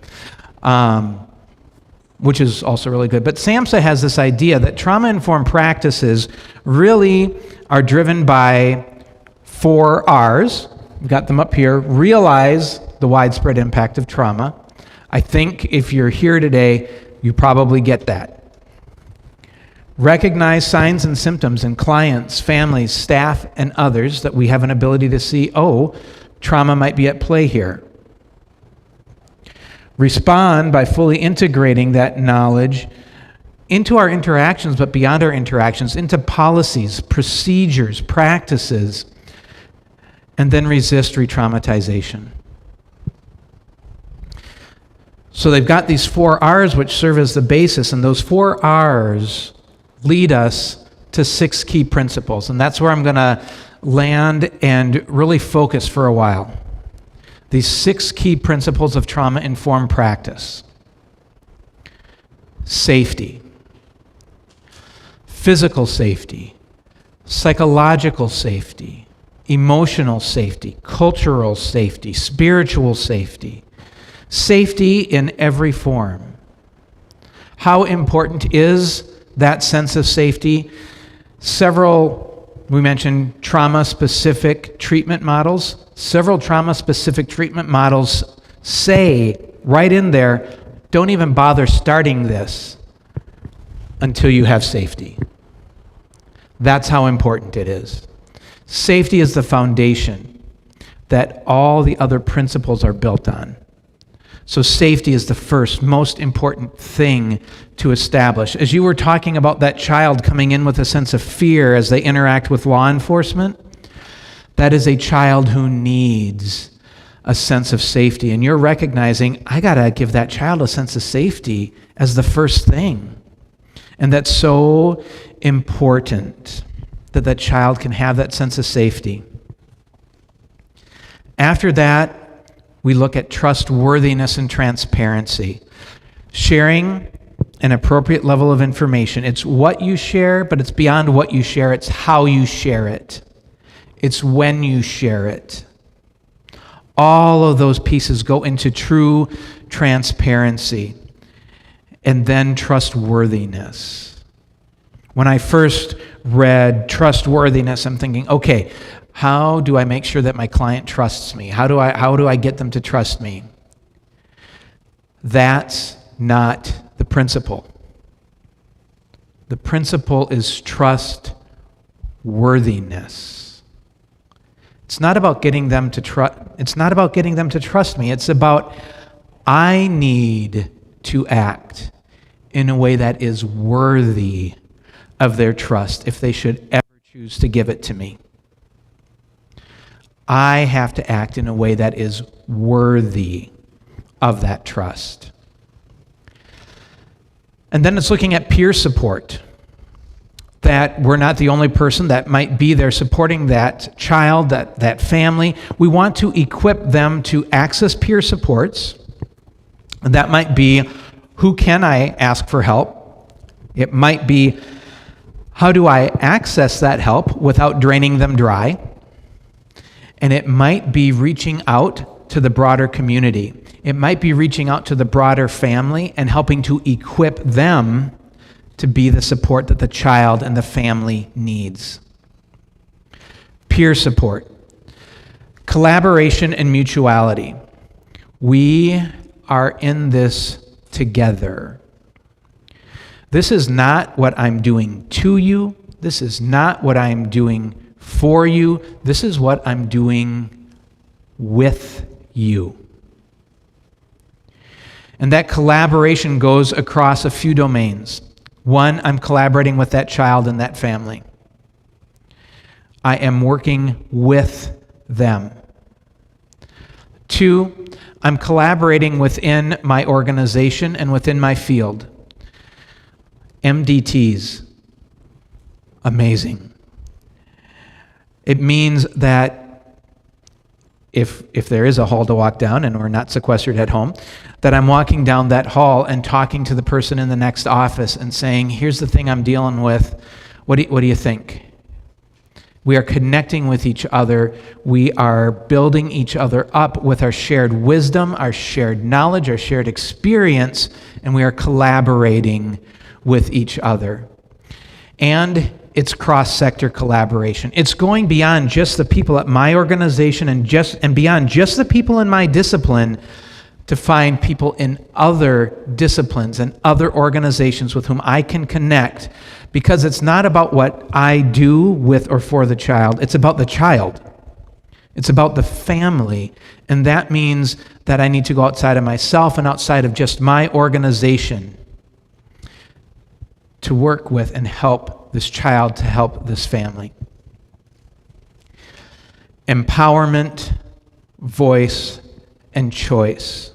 which is also really good. But SAMHSA has this idea that trauma-informed practices really are driven by 4 R's. We've got them up here. Realize the widespread impact of trauma. I think if you're here today, you probably get that. Recognize signs and symptoms in clients, families, staff, and others that we have an ability to see, oh, trauma might be at play here. Respond by fully integrating that knowledge into our interactions, but beyond our interactions, into policies, procedures, practices, and then resist re-traumatization. So they've got these 4 R's which serve as the basis, and those 4 R's lead us to 6 key principles. And that's where I'm going to land and really focus for a while. These 6 key principles of trauma-informed practice. Safety. Physical safety. Psychological safety. Emotional safety. Cultural safety. Spiritual safety. Safety in every form. How important is that sense of safety? We mentioned trauma-specific treatment models. Several trauma-specific treatment models say right in there, don't even bother starting this until you have safety. That's how important it is. Safety is the foundation that all the other principles are built on. So safety is the first, most important thing to establish. As you were talking about that child coming in with a sense of fear as they interact with law enforcement, that is a child who needs a sense of safety. And you're recognizing, I got to give that child a sense of safety as the first thing. And that's so important that that child can have that sense of safety. After that, we look at trustworthiness and transparency. Sharing an appropriate level of information. It's what you share, but it's beyond what you share. It's how you share it. It's when you share it. All of those pieces go into true transparency. And then trustworthiness. When I first read trustworthiness, I'm thinking, okay, how do I make sure that my client trusts me? How do I get them to trust me? That's not the principle. The principle is trustworthiness. It's not about getting them to trust me. It's about I need to act in a way that is worthy of their trust if they should ever choose to give it to me. I have to act in a way that is worthy of that trust. And then it's looking at peer support. That we're not the only person that might be there supporting that child, that family. We want to equip them to access peer supports. And that might be, who can I ask for help? It might be, how do I access that help without draining them dry? And it might be reaching out to the broader community. It might be reaching out to the broader family and helping to equip them to be the support that the child and the family needs. Peer support. Collaboration and mutuality. We are in this together. This is not what I'm doing to you. This is not what I'm doing for you. This is what I'm doing with you. And that collaboration goes across a few domains. One, I'm collaborating with that child and that family. I am working with them. Two, I'm collaborating within my organization and within my field. MDTs, amazing. It means that if there is a hall to walk down and we're not sequestered at home, that I'm walking down that hall and talking to the person in the next office and saying, here's the thing I'm dealing with. What do you think? We are connecting with each other. We are building each other up with our shared wisdom, our shared knowledge, our shared experience, and we are collaborating with each other. And it's cross-sector collaboration. It's going beyond just the people at my organization and beyond just the people in my discipline to find people in other disciplines and other organizations with whom I can connect, because it's not about what I do with or for the child. It's about the child. It's about the family. And that means that I need to go outside of myself and outside of just my organization to work with and help this child, to help this family. Empowerment, voice, and choice.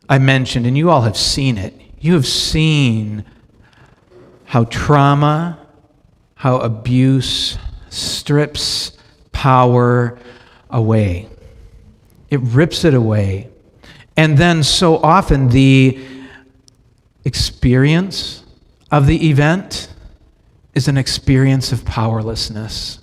I mentioned, and you all have seen it, you have seen how trauma, how abuse strips power away. It rips it away. And then so often the experience of the event is an experience of powerlessness.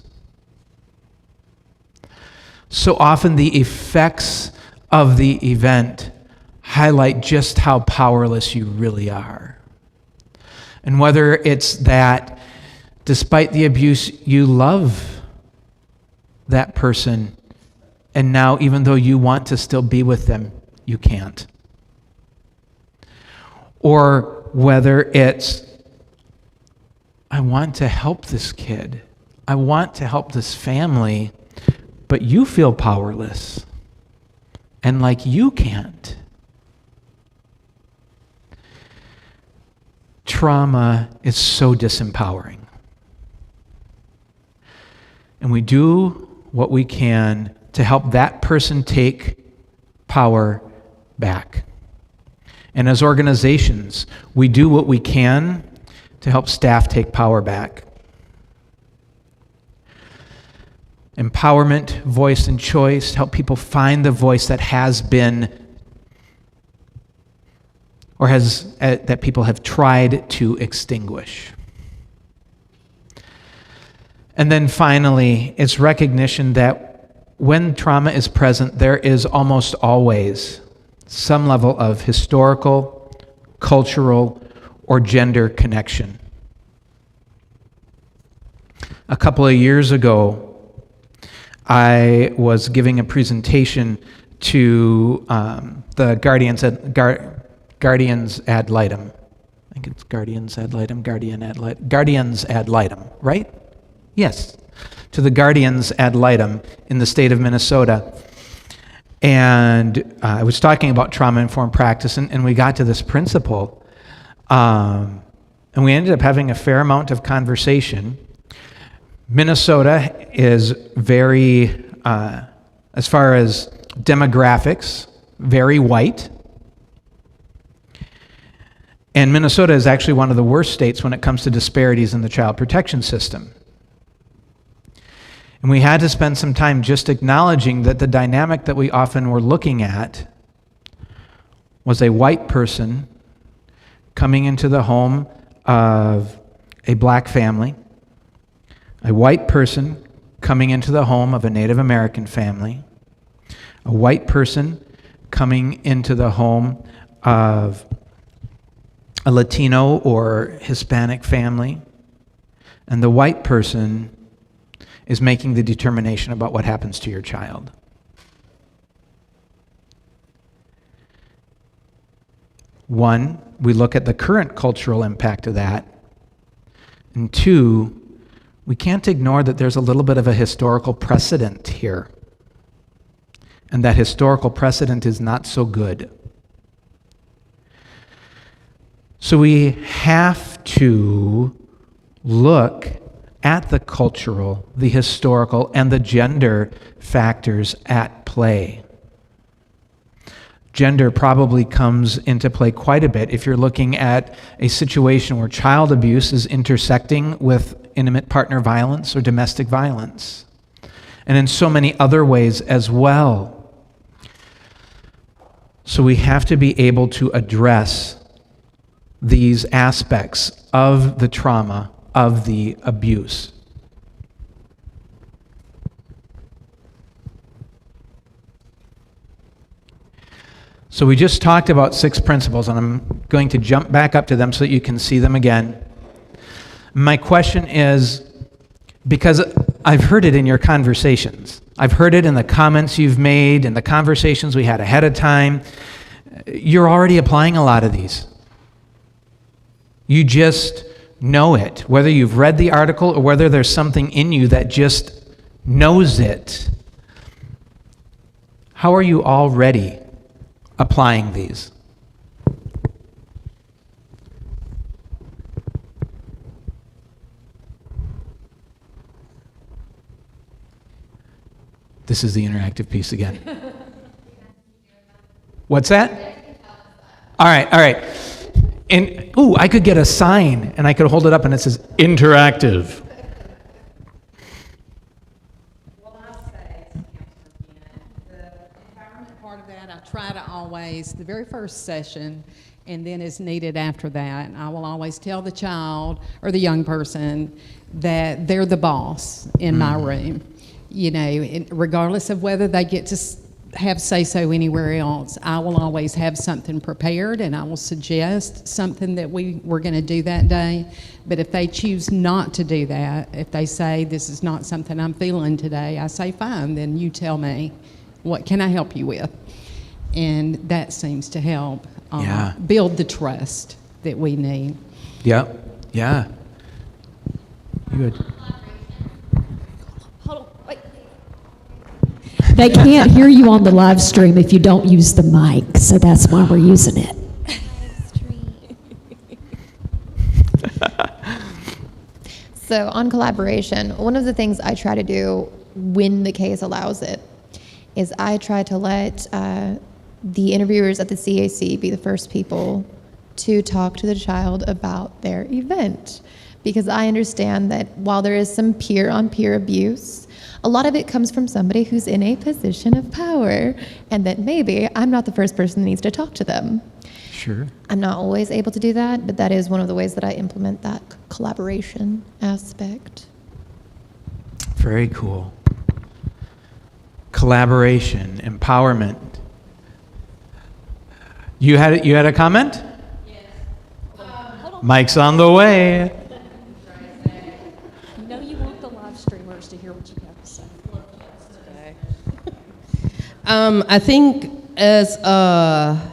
So often the effects of the event highlight just how powerless you really are. And whether it's that despite the abuse, you love that person, and now even though you want to still be with them, you can't. Or whether it's, I want to help this kid, I want to help this family, but you feel powerless, and like you can't. Trauma is so disempowering. And we do what we can to help that person take power back. And as organizations, we do what we can to help staff take power back. Empowerment, voice, and choice, help people find the voice that has been or that people have tried to extinguish. And then finally, it's recognition that when trauma is present, there is almost always some level of historical, cultural, or gender connection. A couple of years ago, I was giving a presentation to the Guardians ad litem. I think it's Guardians ad litem, Guardians ad litem, right? Yes, to the Guardians ad litem in the state of Minnesota. And I was talking about trauma-informed practice, and we got to this principle. And we ended up having a fair amount of conversation. Minnesota is very, as far as demographics, very white. And Minnesota is actually one of the worst states when it comes to disparities in the child protection system. And we had to spend some time just acknowledging that the dynamic that we often were looking at was a white person coming into the home of a black family, a white person coming into the home of a Native American family, a white person coming into the home of a Latino or Hispanic family, and the white person is making the determination about what happens to your child. One, we look at the current cultural impact of that. And two, we can't ignore that there's a little bit of a historical precedent here. And that historical precedent is not so good. So we have to look at the cultural, the historical, and the gender factors at play. Gender probably comes into play quite a bit if you're looking at a situation where child abuse is intersecting with intimate partner violence or domestic violence. and in so many other ways as well. So we have to be able to address these aspects of the trauma, of the abuse. So we just talked about 6 principles, and I'm going to jump back up to them so that you can see them again. My question is, because I've heard it in your conversations, I've heard it in the comments you've made, in the conversations we had ahead of time, you're already applying a lot of these. You just know it, whether you've read the article or whether there's something in you that just knows it. How are you already applying these? This is the interactive piece again. What's that? All right. And, I could get a sign and I could hold it up and it says interactive. Well, I'll say, the empowerment part of that, I try to always, the very first session, and then as needed after that, I will always tell the child or the young person that they're the boss in my room. Regardless of whether they get to have say-so anywhere else, I will always have something prepared, and I will suggest something that we're going to do that day. But if they choose not to do that, if they say, this is not something I'm feeling today, I say, fine, then you tell me, what can I help you with? And that seems to help build the trust that we need. Yep. Yeah. Good. They can't hear you on the live stream if you don't use the mic, so that's why we're using it. So on collaboration, one of the things I try to do when the case allows it is I try to let the interviewers at the CAC be the first people to talk to the child about their event. Because I understand that while there is some peer-on-peer abuse, a lot of it comes from somebody who's in a position of power, and that maybe I'm not the first person that needs to talk to them. Sure. I'm not always able to do that, but that is one of the ways that I implement that collaboration aspect. Very cool. Collaboration, empowerment. You had a comment? Yes. Hold on. Mike's on the way. You know you want the live streamers to hear what you have to say. I think as a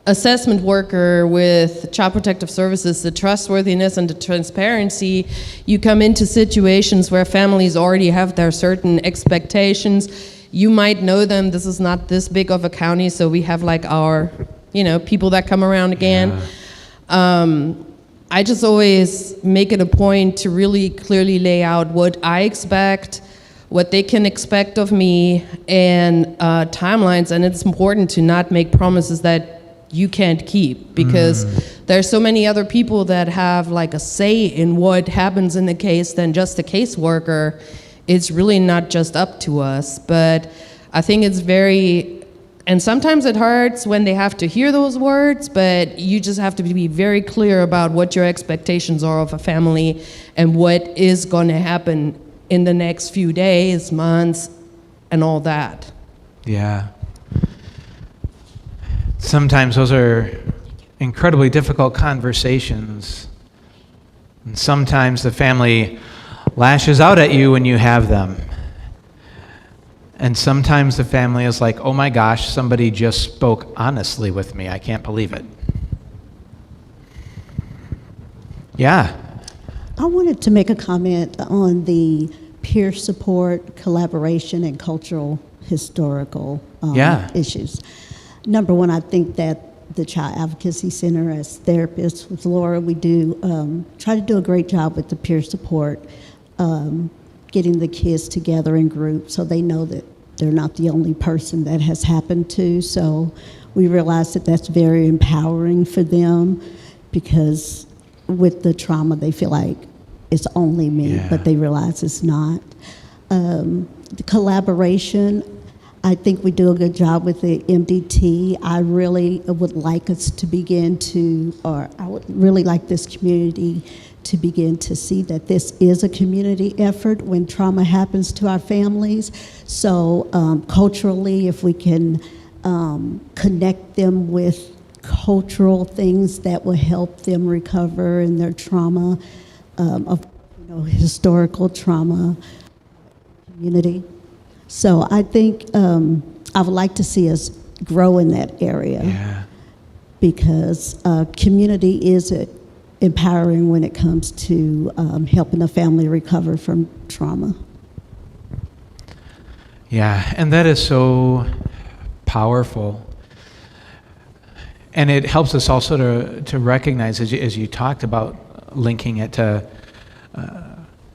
assessment worker with Child Protective Services, the trustworthiness and the transparency, you come into situations where families already have their certain expectations. You might know them. This is not this big of a county, so we have like our, people that come around again. Yeah. I just always make it a point to really clearly lay out what I expect, what they can expect of me, and timelines. And it's important to not make promises that you can't keep, because there's so many other people that have like a say in what happens in the case than just the caseworker. It's really not just up to us. But I think it's and sometimes it hurts when they have to hear those words, but you just have to be very clear about what your expectations are of a family and what is going to happen in the next few days, months, and all that. Yeah. Sometimes those are incredibly difficult conversations. And sometimes the family lashes out at you when you have them. And sometimes the family is like, oh my gosh, somebody just spoke honestly with me. I can't believe it. Yeah. I wanted to make a comment on the peer support, collaboration, and cultural historical issues. Number one, I think that the Child Advocacy Center, as therapists with Laura, we do try to do a great job with the peer support, getting the kids together in groups so they know that they're not the only person that has happened to. So we realize that that's very empowering for them, because with the trauma they feel like it's only me, but they realize it's not. The collaboration, I think we do a good job with the MDT. I really would like us to begin to, or I would really like this community to begin to see that this is a community effort when trauma happens to our families. So culturally, if we can connect them with cultural things that will help them recover in their trauma, of historical trauma community. So I think I would like to see us grow in that area, because community is empowering when it comes to helping a family recover from trauma. Yeah, and that is so powerful. And it helps us also to recognize, as you talked about, linking it to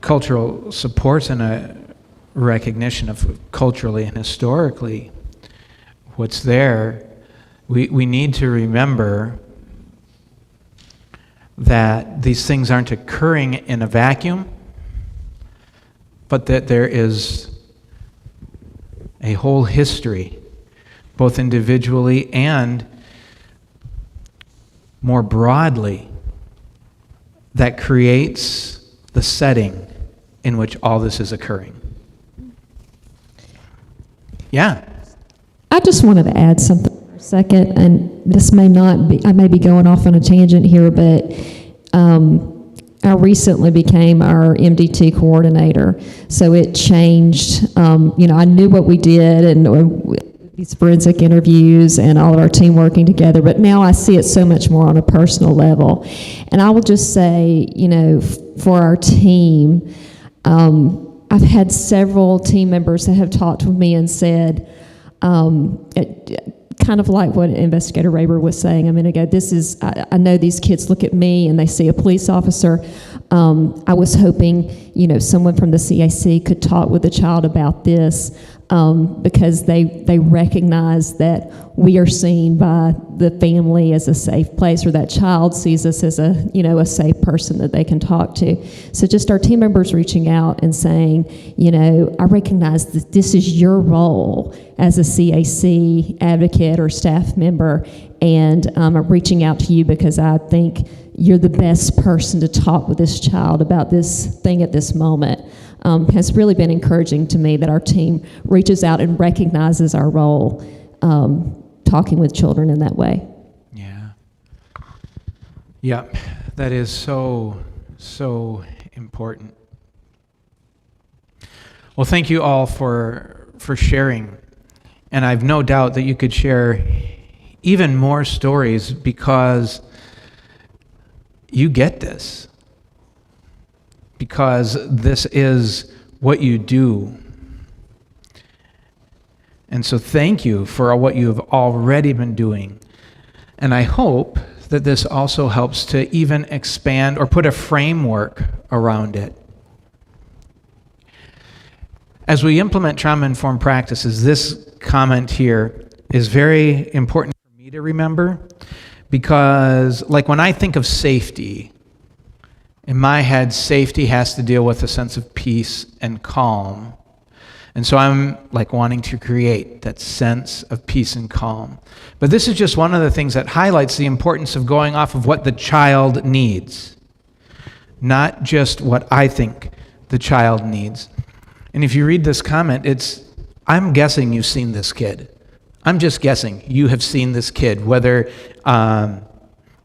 cultural supports and a recognition of culturally and historically what's there. We need to remember that these things aren't occurring in a vacuum, but that there is a whole history, both individually and more broadly, that creates the setting in which all this is occurring. Yeah. I just wanted to add something for a second, and this may not be, I may be going off on a tangent here, but I recently became our MDT coordinator, so it changed. I knew what we did and these forensic interviews and all of our team working together, but now I see it so much more on a personal level. And I will just say, for our team, I've had several team members that have talked with me and said, kind of like what Investigator Raber was saying a minute ago, I know these kids look at me and they see a police officer. I was hoping, someone from the CAC could talk with the child about this, because they recognize that we are seen by the family as a safe place, or that child sees us as a safe person that they can talk to. So just our team members reaching out and saying, I recognize that this is your role as a CAC advocate or staff member, and I'm reaching out to you because I think you're the best person to talk with this child about this thing at this moment. Has really been encouraging to me that our team reaches out and recognizes our role talking with children in that way. Yeah. Yep. That is so important. Well, thank you all for sharing. And I've no doubt that you could share even more stories because you get this. Because this is what you do. And so thank you for what you have already been doing. And I hope that this also helps to even expand or put a framework around it. As we implement trauma-informed practices, this comment here is very important for me to remember, because like when I think of safety, in my head, safety has to deal with a sense of peace and calm. And so I'm like wanting to create that sense of peace and calm. But this is just one of the things that highlights the importance of going off of what the child needs, not just what I think the child needs. And if you read this comment, I'm guessing you've seen this kid. I'm just guessing you have seen this kid, whether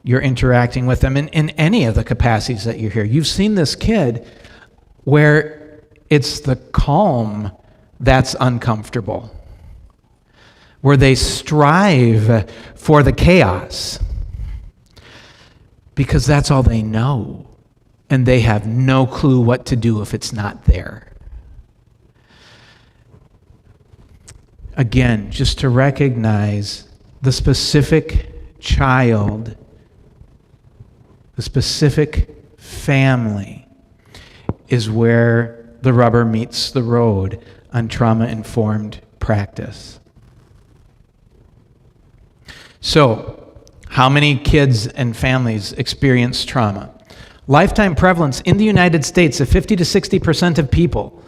you're interacting with them in any of the capacities that you're here. You've seen this kid where it's the calm that's uncomfortable, where they strive for the chaos because that's all they know, and they have no clue what to do if it's not there. Again, just to recognize the specific child, the specific family is where the rubber meets the road on trauma-informed practice. So, how many kids and families experience trauma? Lifetime prevalence in the United States of 50 to 60% of people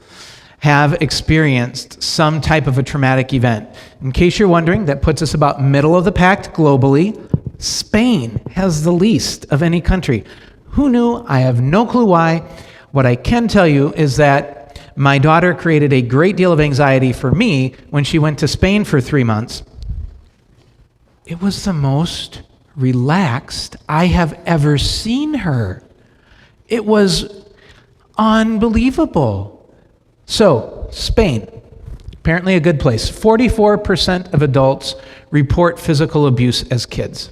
have experienced some type of a traumatic event. In case you're wondering, that puts us about middle of the pack globally. Spain has the least of any country. Who knew? I have no clue why. What I can tell you is that my daughter created a great deal of anxiety for me when she went to Spain for 3 months. It was the most relaxed I have ever seen her. It was unbelievable. So, Spain, apparently a good place. 44% of adults report physical abuse as kids.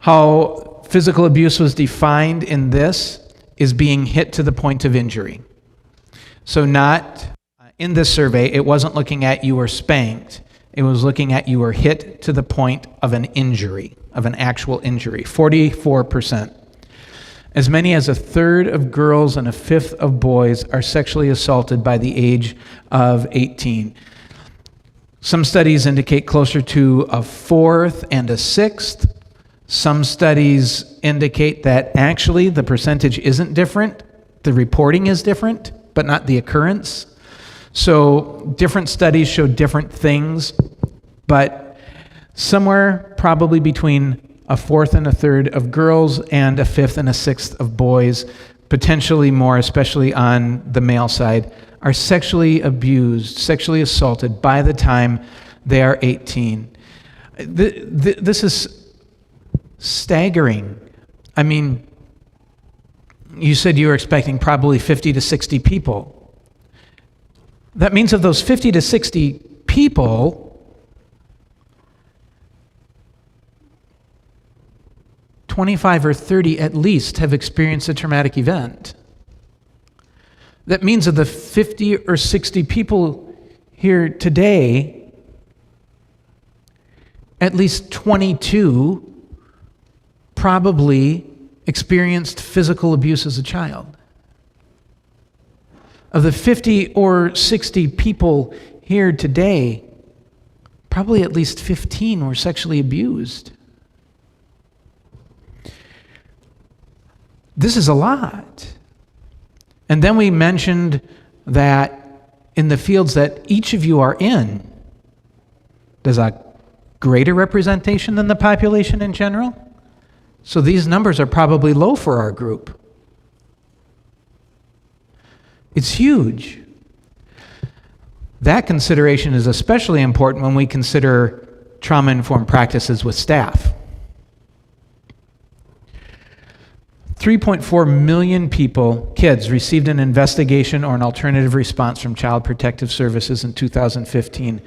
How physical abuse was defined in this is being hit to the point of injury. So not in this survey, it wasn't looking at you were spanked. It was looking at you were hit to the point of an injury, of an actual injury. 44%. As many as a third of girls and a fifth of boys are sexually assaulted by the age of 18. Some studies indicate closer to a fourth and a sixth. Some studies indicate that actually the percentage isn't different. The reporting is different, but not the occurrence. So different studies show different things, but somewhere probably between a fourth and a third of girls and a fifth and a sixth of boys, potentially more, especially on the male side, are sexually abused, sexually assaulted by the time they are 18. This is staggering. I mean, you said you were expecting probably 50 to 60 people. That means of those 50 to 60 people, $25 or $30 at least have experienced a traumatic event. That means of the 50 or 60 people here today, at least 22 probably experienced physical abuse as a child. Of the 50 or 60 people here today, probably at least 15 were sexually abused. This is a lot. And then we mentioned that in the fields that each of you are in, there's a greater representation than the population in general. So these numbers are probably low for our group. It's huge. That consideration is especially important when we consider trauma-informed practices with staff. 3.4 million kids received an investigation or an alternative response from Child Protective Services in 2015.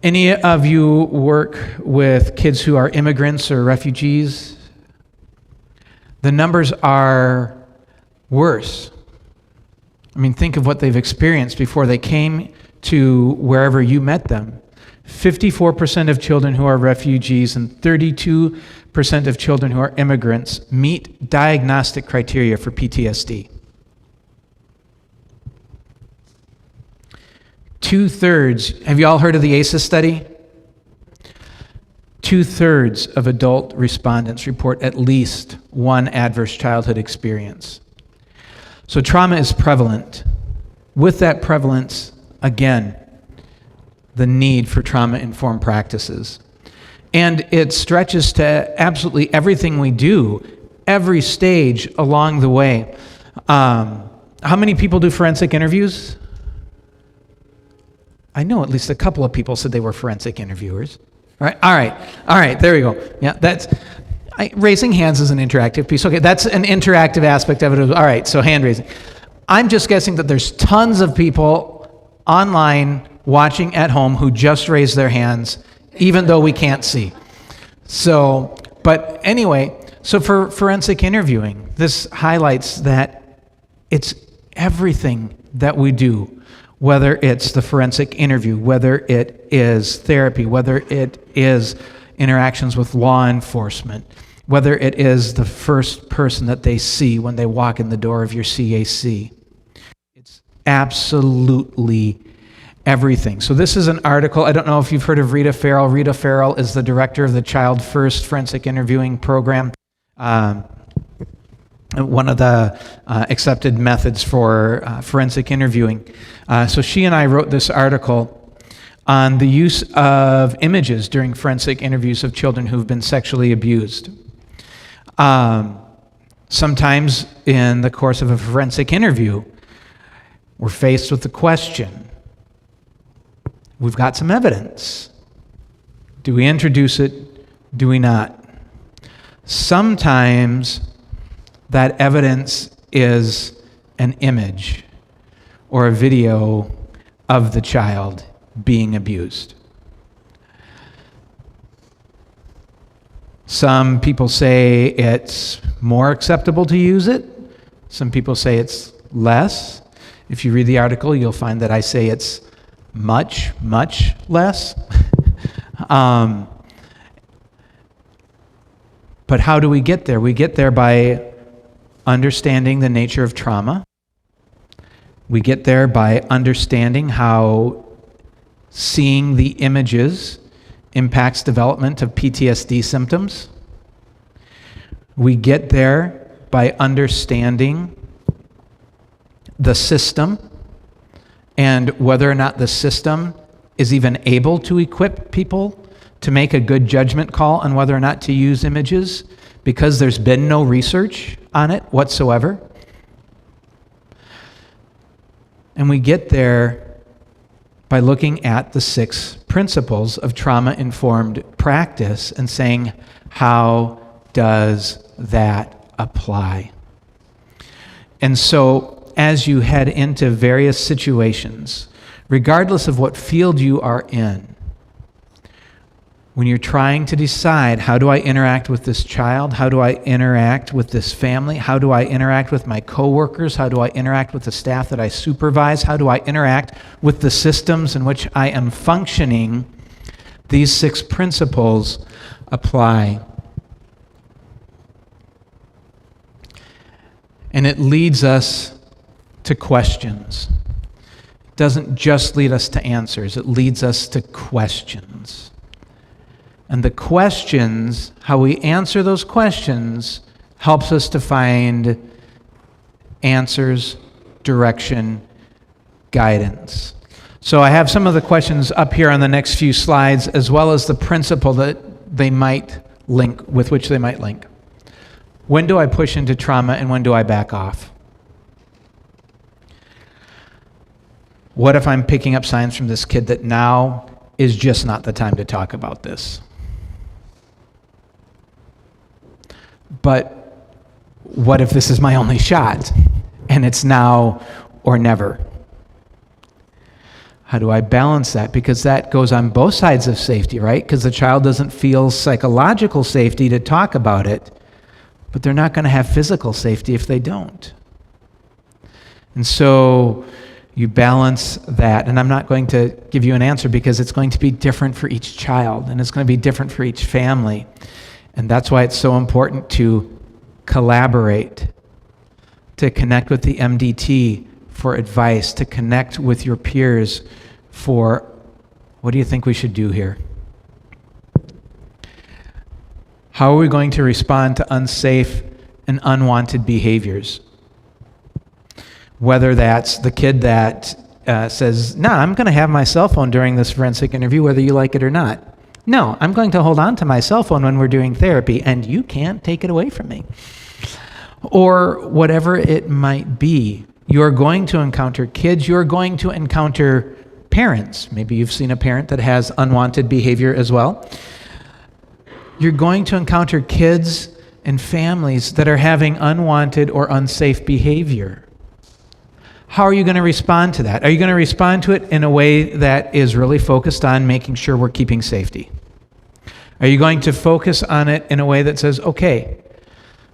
Any of you work with kids who are immigrants or refugees? The numbers are worse. I mean, think of what they've experienced before they came to wherever you met them. 54% of children who are refugees and 32% of children who are immigrants meet diagnostic criteria for PTSD. 2/3, have you all heard of the ACEs study? 2/3 of adult respondents report at least one adverse childhood experience. So trauma is prevalent. With that prevalence, again, the need for trauma-informed practices. And it stretches to absolutely everything we do, every stage along the way. How many people do forensic interviews? I know at least a couple of people said they were forensic interviewers. All right, there we go. Yeah, raising hands is an interactive piece. Okay, that's an interactive aspect of it. All right, so hand raising. I'm just guessing that there's tons of people online watching at home who just raised their hands, even though we can't see. So, but anyway, so for forensic interviewing, this highlights that it's everything that we do, whether it's the forensic interview, whether it is therapy, whether it is interactions with law enforcement, whether it is the first person that they see when they walk in the door of your CAC. It's absolutely everything. So this is an article. I don't know if you've heard of Rita Farrell. Rita Farrell is the director of the Child First Forensic Interviewing Program. one of the accepted methods for forensic interviewing. So she and I wrote this article on the use of images during forensic interviews of children who've been sexually abused. Sometimes in the course of a forensic interview, we're faced with the question, we've got some evidence. Do we introduce it? Do we not? Sometimes that evidence is an image or a video of the child being abused. Some people say it's more acceptable to use it. Some people say it's less. If you read the article, you'll find that I say it's much, much less. But how do we get there? We get there by understanding the nature of trauma. We get there by understanding how seeing the images impacts development of PTSD symptoms. We get there by understanding the system and whether or not the system is even able to equip people to make a good judgment call on whether or not to use images because there's been no research on it whatsoever. And we get there by looking at the 6 principles of trauma-informed practice and saying, how does that apply? And so, as you head into various situations, regardless of what field you are in, when you're trying to decide, how do I interact with this child? How do I interact with this family? How do I interact with my coworkers? How do I interact with the staff that I supervise? How do I interact with the systems in which I am functioning? These 6 principles apply. And it leads us to questions. It doesn't just lead us to answers, it leads us to questions. And the questions, how we answer those questions, helps us to find answers, direction, guidance. So I have some of the questions up here on the next few slides, as well as the principle that they might link, with which they might link. When do I push into trauma and when do I back off? What if I'm picking up signs from this kid that now is just not the time to talk about this? But what if this is my only shot and it's now or never? How do I balance that? Because that goes on both sides of safety, right? Because the child doesn't feel psychological safety to talk about it, but they're not going to have physical safety if they don't. And so you balance that. And I'm not going to give you an answer because it's going to be different for each child and it's going to be different for each family. And that's why it's so important to collaborate, to connect with the MDT for advice, to connect with your peers for, what do you think we should do here? How are we going to respond to unsafe and unwanted behaviors? Whether that's the kid that says, no, I'm going to have my cell phone during this forensic interview, whether you like it or not. No, I'm going to hold on to my cell phone when we're doing therapy, and you can't take it away from me. Or whatever it might be. You're going to encounter kids. You're going to encounter parents. Maybe you've seen a parent that has unwanted behavior as well. You're going to encounter kids and families that are having unwanted or unsafe behavior. How are you going to respond to that? Are you going to respond to it in a way that is really focused on making sure we're keeping safety? Are you going to focus on it in a way that says, okay,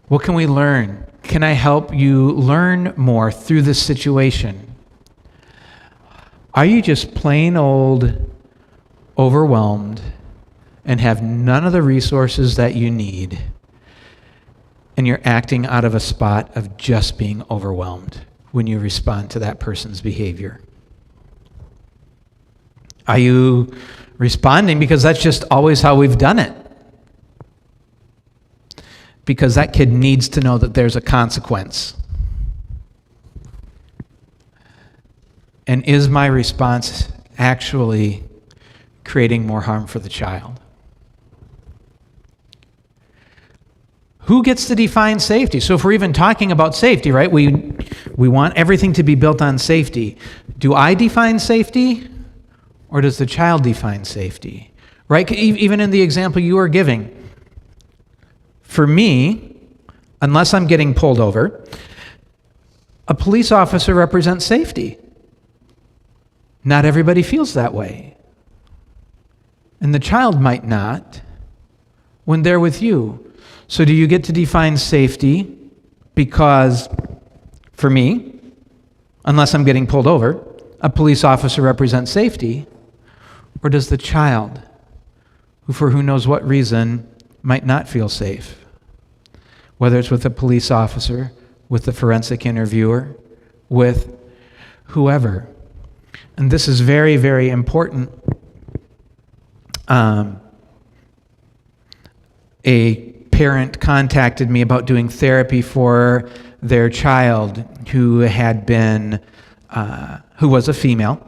what can we learn? Can I help you learn more through this situation? Are you just plain old overwhelmed and have none of the resources that you need, and you're acting out of a spot of just being overwhelmed when you respond to that person's behavior? Are you responding because that's just always how we've done it? because that kid needs to know that there's a consequence. And is my response actually creating more harm for the child? Who gets to define safety? So if we're even talking about safety, right? We want everything to be built on safety. Do I define safety, or does the child define safety? Right? Even in the example you are giving, for me, unless I'm getting pulled over, a police officer represents safety. Not everybody feels that way. And the child might not when they're with you. So do you get to define safety because, for me, unless I'm getting pulled over, a police officer represents safety? Or does the child, who for who knows what reason, might not feel safe? Whether it's with a police officer, with the forensic interviewer, with whoever. And this is very, very important. A parent contacted me about doing therapy for their child who had been, who was a female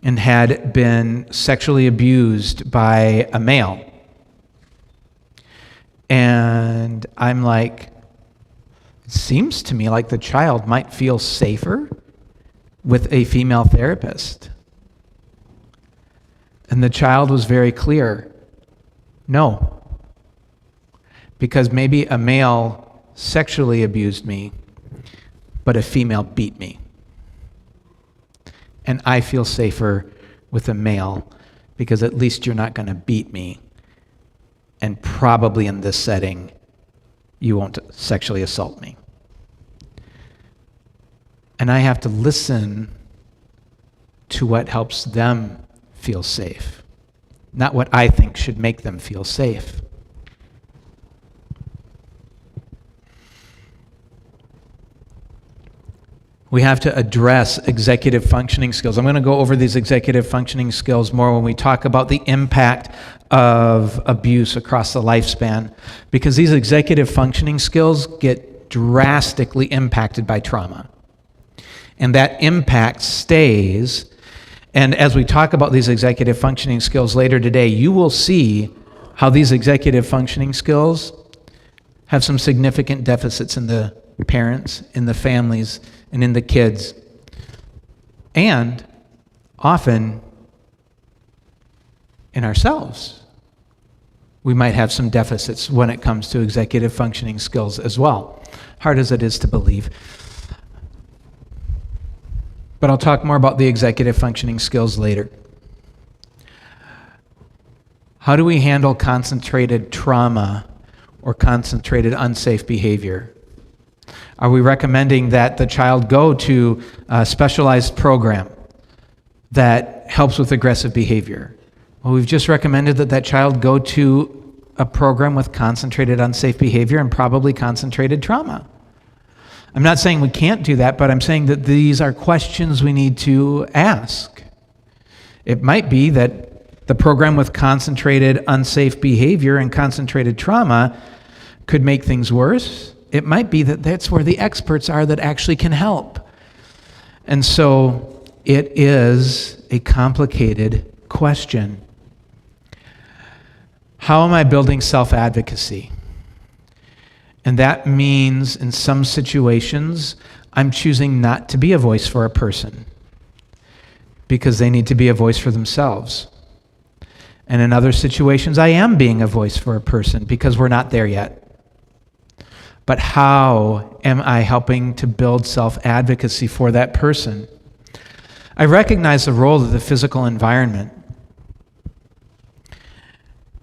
and had been sexually abused by a male. And I'm like, it seems to me like the child might feel safer with a female therapist. And the child was very clear, no. Because maybe a male sexually abused me, but a female beat me. And I feel safer with a male because at least you're not going to beat me. And probably in this setting, you won't sexually assault me. And I have to listen to what helps them feel safe, not what I think should make them feel safe. We have to address executive functioning skills. I'm going to go over these executive functioning skills more when we talk about the impact of abuse across the lifespan, because these executive functioning skills get drastically impacted by trauma. And that impact stays. And as we talk about these executive functioning skills later today, you will see how these executive functioning skills have some significant deficits in the parents, in the families, and in the kids. And often in ourselves, we might have some deficits when it comes to executive functioning skills as well, hard as it is to believe. But I'll talk more about the executive functioning skills later. How do we handle concentrated trauma or concentrated unsafe behavior? Are we recommending that the child go to a specialized program that helps with aggressive behavior? Well, we've just recommended that that child go to a program with concentrated unsafe behavior and probably concentrated trauma. I'm not saying we can't do that, but I'm saying that these are questions we need to ask. It might be that the program with concentrated unsafe behavior and concentrated trauma could make things worse. It might be that that's where the experts are that actually can help. And so it is a complicated question. How am I building self-advocacy? And that means in some situations, I'm choosing not to be a voice for a person because they need to be a voice for themselves. And in other situations, I am being a voice for a person because we're not there yet. But how am I helping to build self-advocacy for that person? I recognize the role of the physical environment.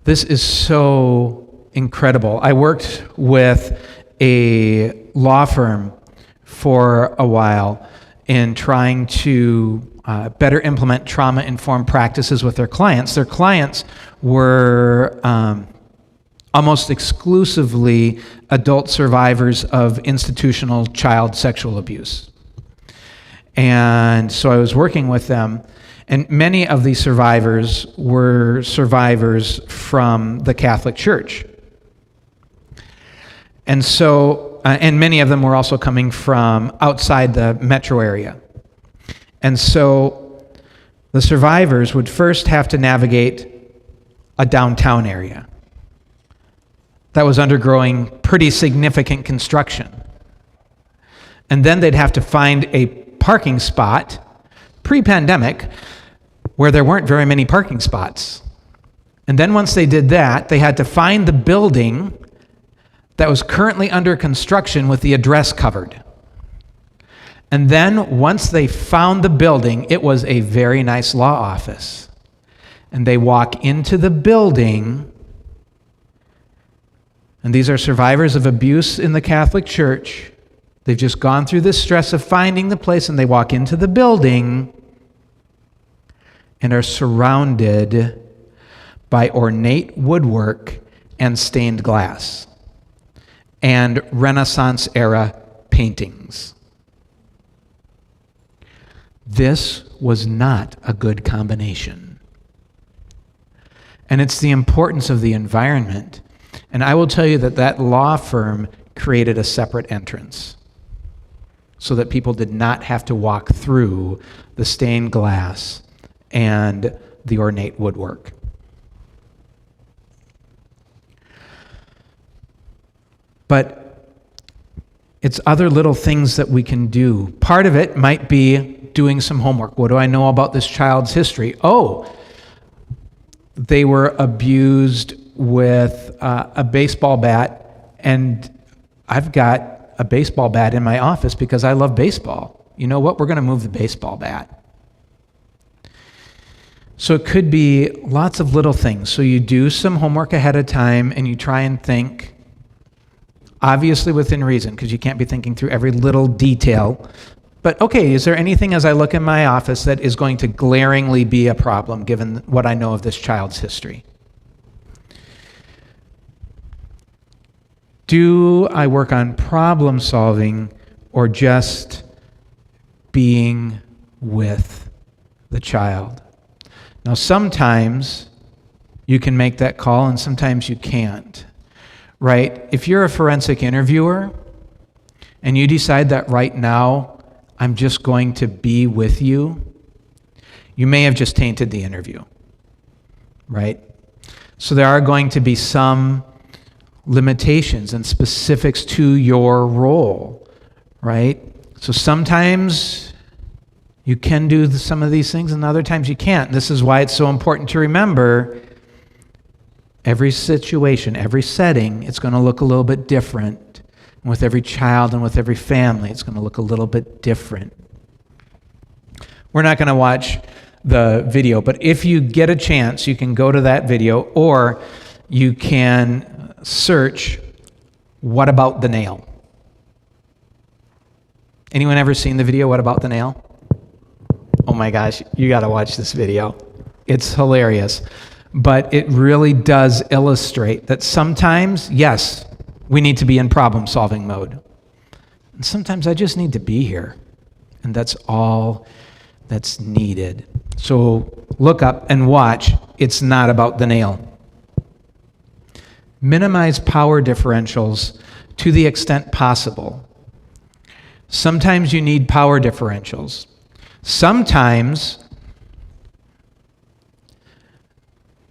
This is so incredible. I worked with a law firm for a while in trying to better implement trauma-informed practices with their clients. Their clients were almost exclusively adult survivors of institutional child sexual abuse. And so I was working with them, and many of these survivors were survivors from the Catholic Church. And so, and many of them were also coming from outside the metro area. And so the survivors would first have to navigate a downtown area that was undergoing pretty significant construction. And then they'd have to find a parking spot, pre-pandemic, where there weren't very many parking spots. And then once they did that, they had to find the building that was currently under construction with the address covered. And then once they found the building, it was a very nice law office. And they walk into the building, and these are survivors of abuse in the Catholic Church. They've just gone through this stress of finding the place, and they walk into the building and are surrounded by ornate woodwork and stained glass and Renaissance-era paintings. This was not a good combination. And it's the importance of the environment. And I will tell you that that law firm created a separate entrance so that people did not have to walk through the stained glass and the ornate woodwork. But it's other little things that we can do. Part of it might be doing some homework. What do I know about this child's history? Oh, they were abused with a baseball bat, and I've got a baseball bat in my office because I love baseball. You know what? We're going to move the baseball bat. So it could be lots of little things. So you do some homework ahead of time and you try and think, obviously within reason, because you can't be thinking through every little detail. But okay, is there anything as I look in my office that is going to glaringly be a problem given what I know of this child's history? Do I work on problem solving or just being with the child? Now, sometimes you can make that call and sometimes you can't, right? If you're a forensic interviewer and you decide that right now I'm just going to be with you, you may have just tainted the interview, right? So there are going to be some limitations and specifics to your role, right? So sometimes you can do some of these things and other times you can't. This is why it's so important to remember every situation, every setting, it's going to look a little bit different. And with every child and with every family, it's going to look a little bit different. We're not going to watch the video, but if you get a chance, you can go to that video or you can search, "What about the nail?" Anyone ever seen the video, "What about the nail"? Oh my gosh, you got to watch this video. It's hilarious. But it really does illustrate that sometimes, yes, we need to be in problem-solving mode. And sometimes I just need to be here. And that's all that's needed. So look up and watch. It's not about the nail. Minimize power differentials to the extent possible. Sometimes you need power differentials. Sometimes,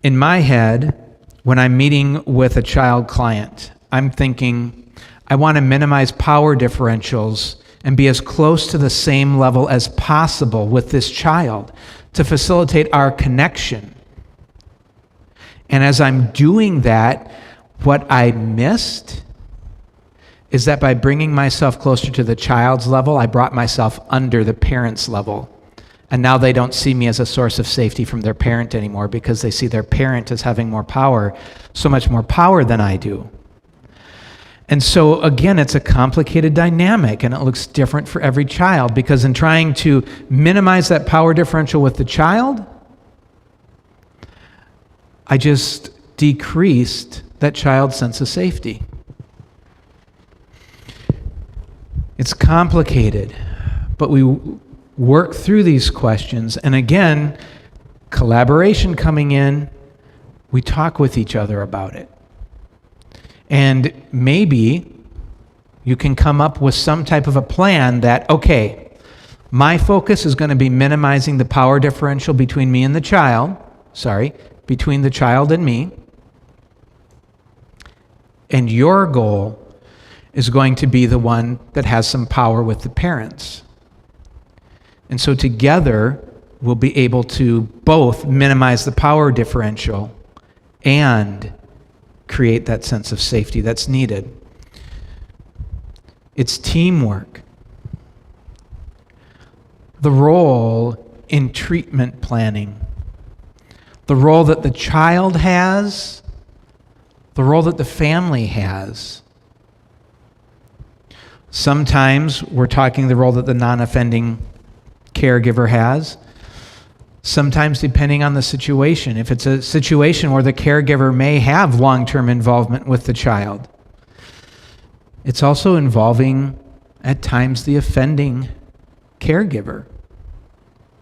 in my head, when I'm meeting with a child client, I'm thinking, I want to minimize power differentials and be as close to the same level as possible with this child to facilitate our connection. And as I'm doing that, what I missed is that by bringing myself closer to the child's level, I brought myself under the parent's level. And now they don't see me as a source of safety from their parent anymore because they see their parent as having more power, so much more power than I do. And so, again, it's a complicated dynamic, and it looks different for every child because in trying to minimize that power differential with the child, I just decreased that child's sense of safety. It's complicated, but we work through these questions. And again, collaboration coming in, we talk with each other about it. And maybe You can come up with some type of a plan that, okay, my focus is going to be minimizing the power differential between me and the child. Between the child and me. And your goal is going to be the one that has some power with the parents. And so together, we'll be able to both minimize the power differential and create that sense of safety that's needed. It's teamwork. The role in treatment planning, the role that the child has, the role that the family has. Sometimes we're talking the role that the non-offending caregiver has. Sometimes depending on the situation. If it's a situation where the caregiver may have long-term involvement with the child, it's also involving, at times, the offending caregiver,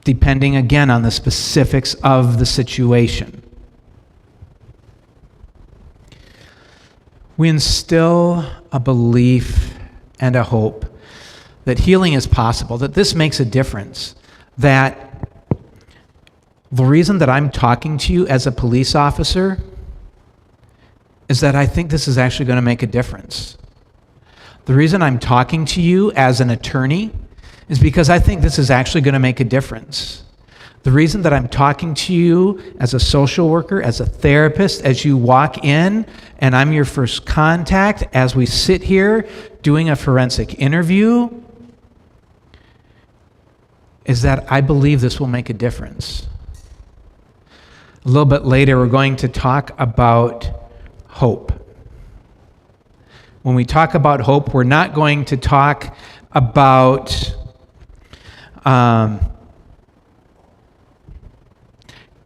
depending again on the specifics of the situation. We instill a belief and a hope that healing is possible, that this makes a difference, that the reason that I'm talking to you as a police officer is that I think this is actually going to make a difference. The reason I'm talking to you as an attorney is because I think this is actually going to make a difference. The reason that I'm talking to you as a social worker, as a therapist, as you walk in and I'm your first contact, as we sit here doing a forensic interview, is that I believe this will make a difference. A little bit later, we're going to talk about hope. When we talk about hope, we're not going to talk about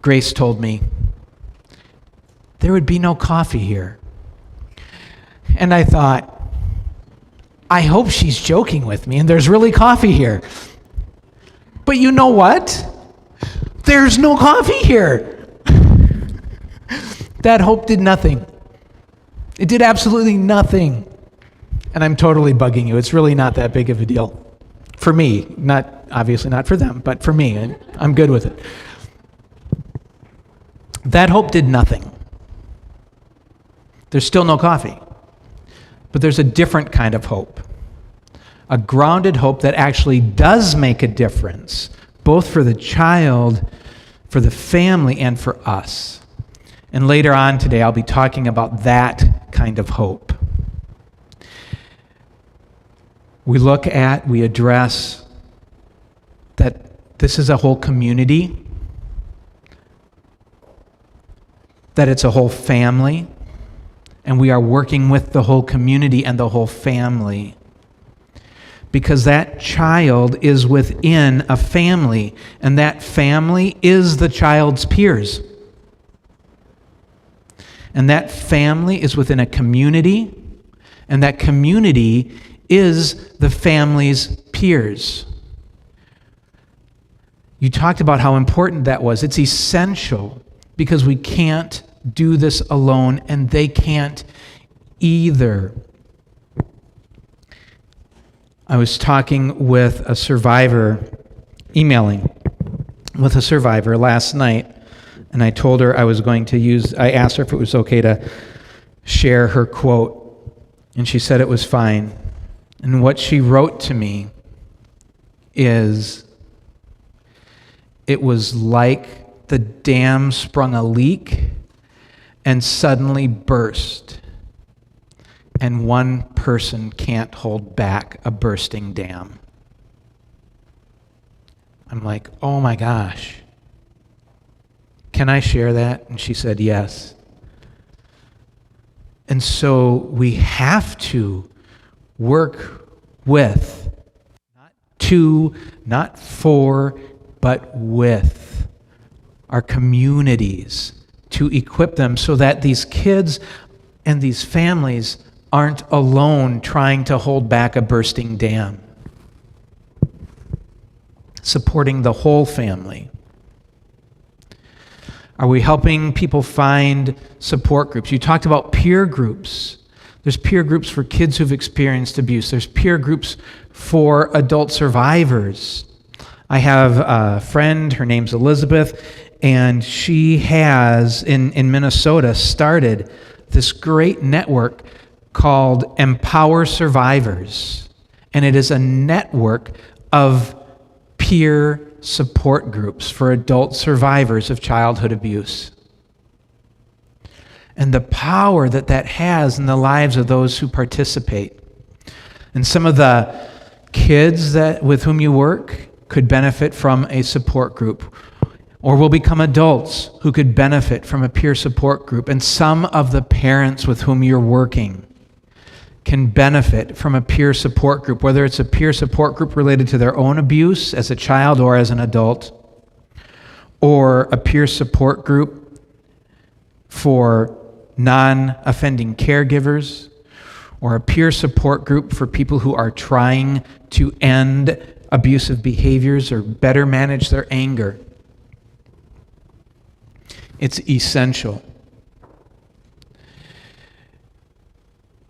Grace told me there would be no coffee here. And I thought, I hope she's joking with me and there's really coffee here. But you know what? There's no coffee here. That hope did nothing. It did absolutely nothing. And I'm totally bugging you. It's really not that big of a deal. For me, obviously not for them, but for me, and I'm good with it. That hope did nothing. There's still no coffee. But there's a different kind of hope. A grounded hope that actually does make a difference, both for the child, for the family, and for us. And later on today, I'll be talking about that kind of hope. We address that this is a whole community, that it's a whole family, and we are working with the whole community and the whole family. Because that child is within a family, and that family is the child's peers. And that family is within a community, and that community is the family's peers. You talked about how important that was. It's essential because we can't do this alone, and they can't either. I was talking with a survivor, emailing with a survivor last night, and I told her I asked her if it was okay to share her quote, and she said it was fine. And what she wrote to me is, it was like the dam sprung a leak and suddenly burst, and one person can't hold back a bursting dam. I'm like, oh my gosh. Can I share that? And she said yes. And so we have to work with, not to, not for, but with our communities to equip them so that these kids and these families aren't alone trying to hold back a bursting dam. Supporting the whole family. Are we helping people find support groups? You talked about peer groups. There's peer groups for kids who've experienced abuse. There's peer groups for adult survivors. I have a friend, her name's Elizabeth, and she has, in Minnesota, started this great network called Empower Survivors. And it is a network of peer support groups for adult survivors of childhood abuse. And the power that that has in the lives of those who participate. And some of the kids with whom you work could benefit from a support group, or will become adults who could benefit from a peer support group. And some of the parents with whom you're working can benefit from a peer support group, whether it's a peer support group related to their own abuse as a child or as an adult, or a peer support group for non-offending caregivers, or a peer support group for people who are trying to end abusive behaviors or better manage their anger. It's essential.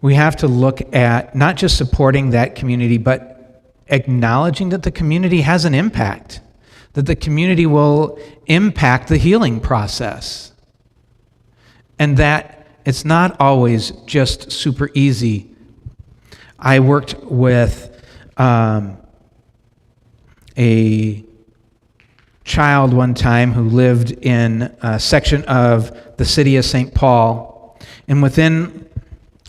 We have to look at not just supporting that community, but acknowledging that the community has an impact, that the community will impact the healing process, and that it's not always just super easy. I worked with a child one time who lived in a section of the city of St. Paul, and within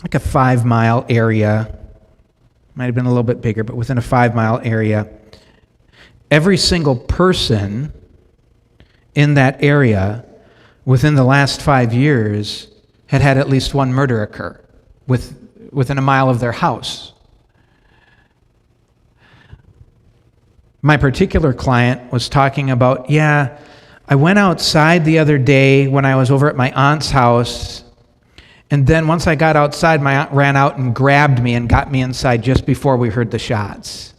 like a 5-mile area, might have been a little bit bigger, but within a 5-mile area, every single person in that area within the last 5 years had had at least one murder occur within a mile of their house. My particular client was talking about, I went outside the other day when I was over at my aunt's house, and then once I got outside, my aunt ran out and grabbed me and got me inside just before we heard the shots.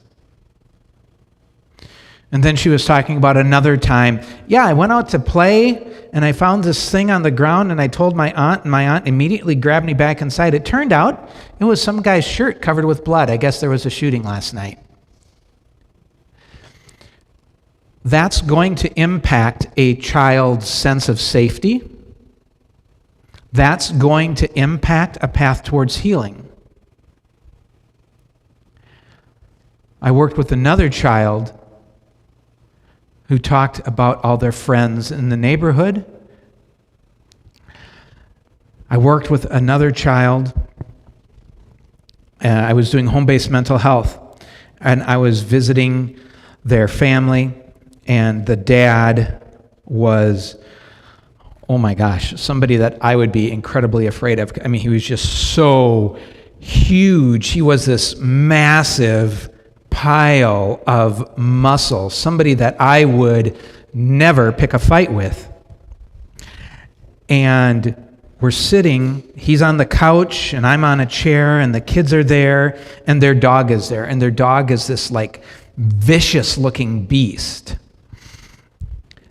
And then she was talking about another time, I went out to play, and I found this thing on the ground, and I told my aunt, and my aunt immediately grabbed me back inside. It turned out it was some guy's shirt covered with blood. I guess there was a shooting last night. That's going to impact a child's sense of safety. That's going to impact a path towards healing. I worked with another child who talked about all their friends in the neighborhood. I worked with another child. I was doing home-based mental health, and I was visiting their family, and the dad was, oh my gosh, somebody that I would be incredibly afraid of. I mean, he was just so huge. He was this massive pile of muscle, somebody that I would never pick a fight with. And we're sitting, he's on the couch, and I'm on a chair, and the kids are there, and their dog is there. And their dog is this like vicious-looking beast.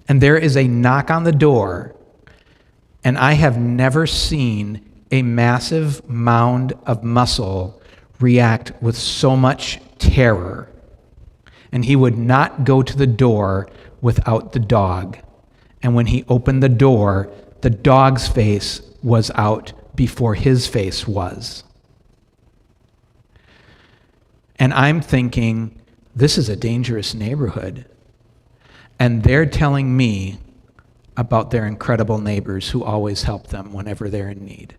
And there is a knock on the door, and I have never seen a massive mound of muscle react with so much terror. And he would not go to the door without the dog. And when he opened the door, the dog's face was out before his face was. And I'm thinking, this is a dangerous neighborhood. And they're telling me about their incredible neighbors who always help them whenever they're in need.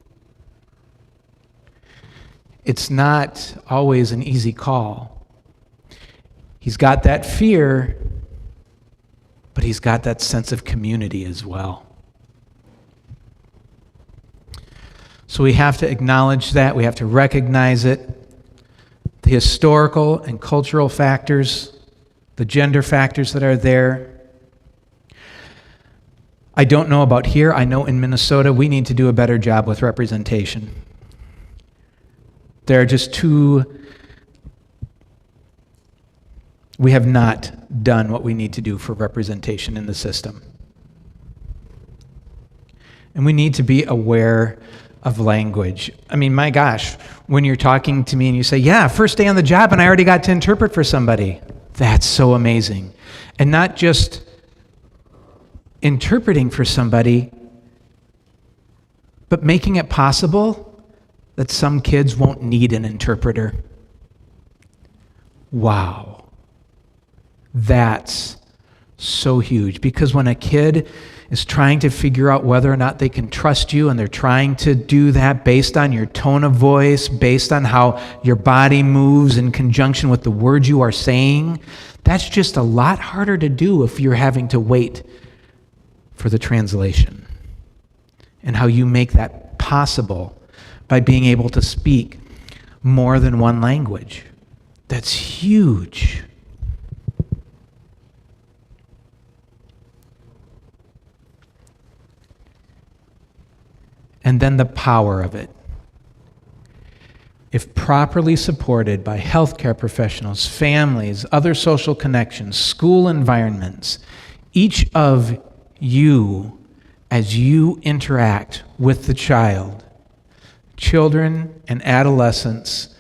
It's not always an easy call. He's got that fear, but he's got that sense of community as well. So we have to acknowledge that. We have to recognize it. The historical and cultural factors, the gender factors that are there. I don't know about here. I know in Minnesota we need to do a better job with representation. There are just we have not done what we need to do for representation in the system. And we need to be aware of language. I mean, my gosh, when you're talking to me and you say, yeah, first day on the job and I already got to interpret for somebody. That's so amazing. And not just interpreting for somebody, but making it possible that some kids won't need an interpreter. Wow. That's so huge. Because when a kid is trying to figure out whether or not they can trust you, and they're trying to do that based on your tone of voice, based on how your body moves in conjunction with the words you are saying, that's just a lot harder to do if you're having to wait for the translation. And how you make that possible by being able to speak more than one language. That's huge. And then the power of it. If properly supported by healthcare professionals, families, other social connections, school environments, each of you, as you interact with the child, children and adolescents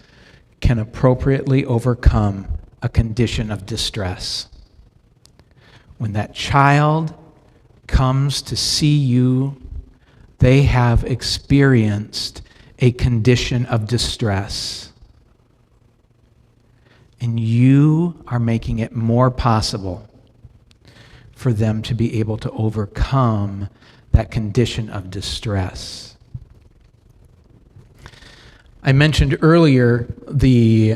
can appropriately overcome a condition of distress. When that child comes to see you, they have experienced a condition of distress. And you are making it more possible for them to be able to overcome that condition of distress. I mentioned earlier the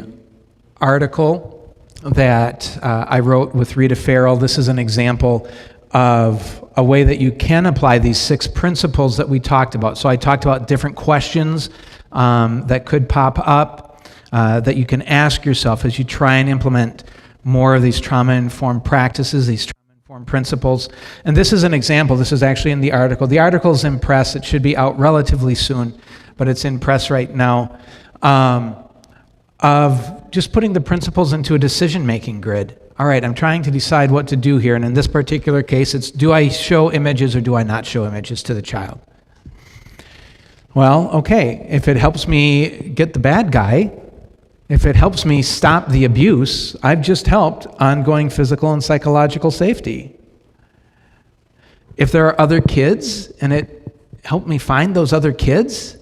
article that I wrote with Rita Farrell. This is an example of a way that you can apply these 6 principles that we talked about. So I talked about different questions that could pop up that you can ask yourself as you try and implement more of these trauma-informed practices, these trauma-informed principles. And this is an example. This is actually in the article. The article is in press. It should be out relatively soon, but it's in press right now, of just putting the principles into a decision-making grid. All right, I'm trying to decide what to do here, and in this particular case, it's do I show images or do I not show images to the child? Well, okay, if it helps me get the bad guy, if it helps me stop the abuse, I've just helped ongoing physical and psychological safety. If there are other kids and it helped me find those other kids,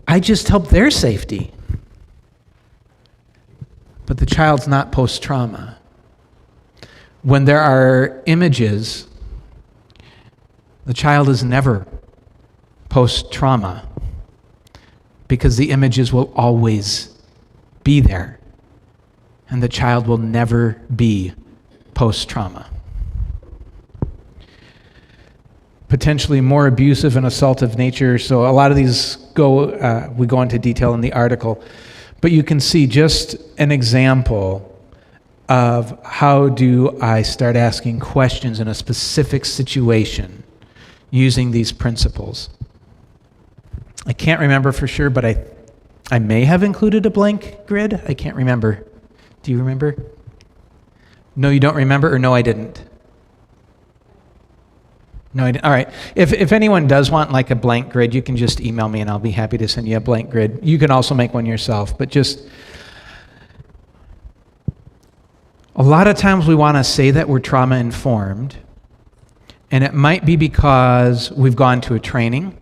I just helped their safety. But the child's not post-trauma. When there are images, the child is never post-trauma because the images will always be there, and the child will never be post-trauma. Potentially more abusive and assaultive nature, so a lot of these we go into detail in the article. But you can see just an example of how do I start asking questions in a specific situation using these principles. I can't remember for sure, but I may have included a blank grid. I can't remember. Do you remember? No, you don't remember, or no, I didn't? No, I didn't. All right. If anyone does want like a blank grid, you can just email me and I'll be happy to send you a blank grid. You can also make one yourself, but just a lot of times we want to say that we're trauma informed, and it might be because we've gone to a training.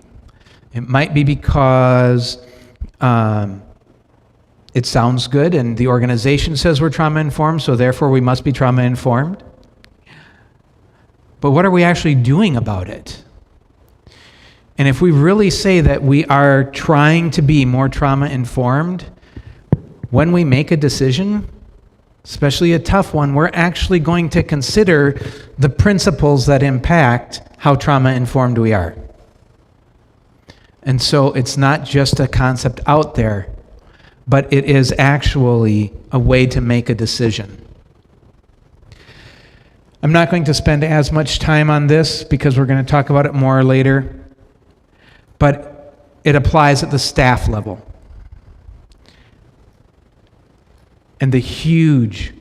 It might be because it sounds good and the organization says we're trauma informed, so therefore we must be trauma informed. But what are we actually doing about it? And if we really say that we are trying to be more trauma-informed, when we make a decision, especially a tough one, we're actually going to consider the principles that impact how trauma-informed we are. And so it's not just a concept out there, but it is actually a way to make a decision. I'm not going to spend as much time on this because we're going to talk about it more later, but it applies at the staff level. And the huge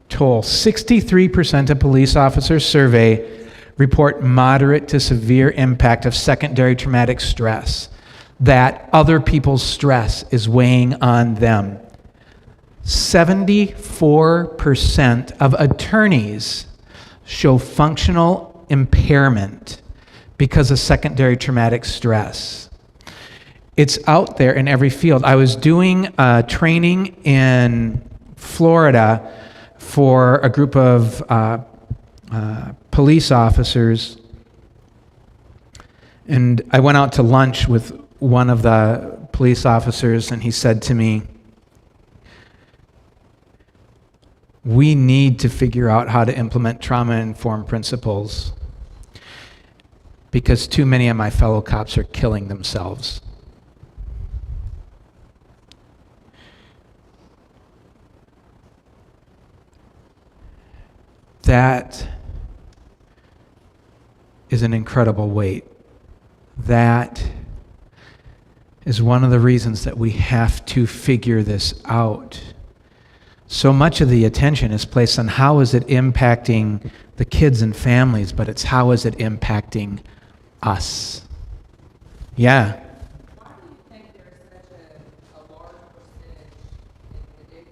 toll, 63% of police officers surveyed report moderate to severe impact of secondary traumatic stress. that other people's stress is weighing on them. 74% of attorneys show functional impairment because of secondary traumatic stress. It's out there in every field. I was doing training in Florida for a group of police officers, and I went out to lunch with one of the police officers, and he said to me, "We need to figure out how to implement trauma-informed principles because too many of my fellow cops are killing themselves." That is an incredible weight. That is one of the reasons that we have to figure this out. So much of the attention is placed on how is it impacting the kids and families, but it's how is it impacting us. Yeah. Why do you think there's such a large percentage in the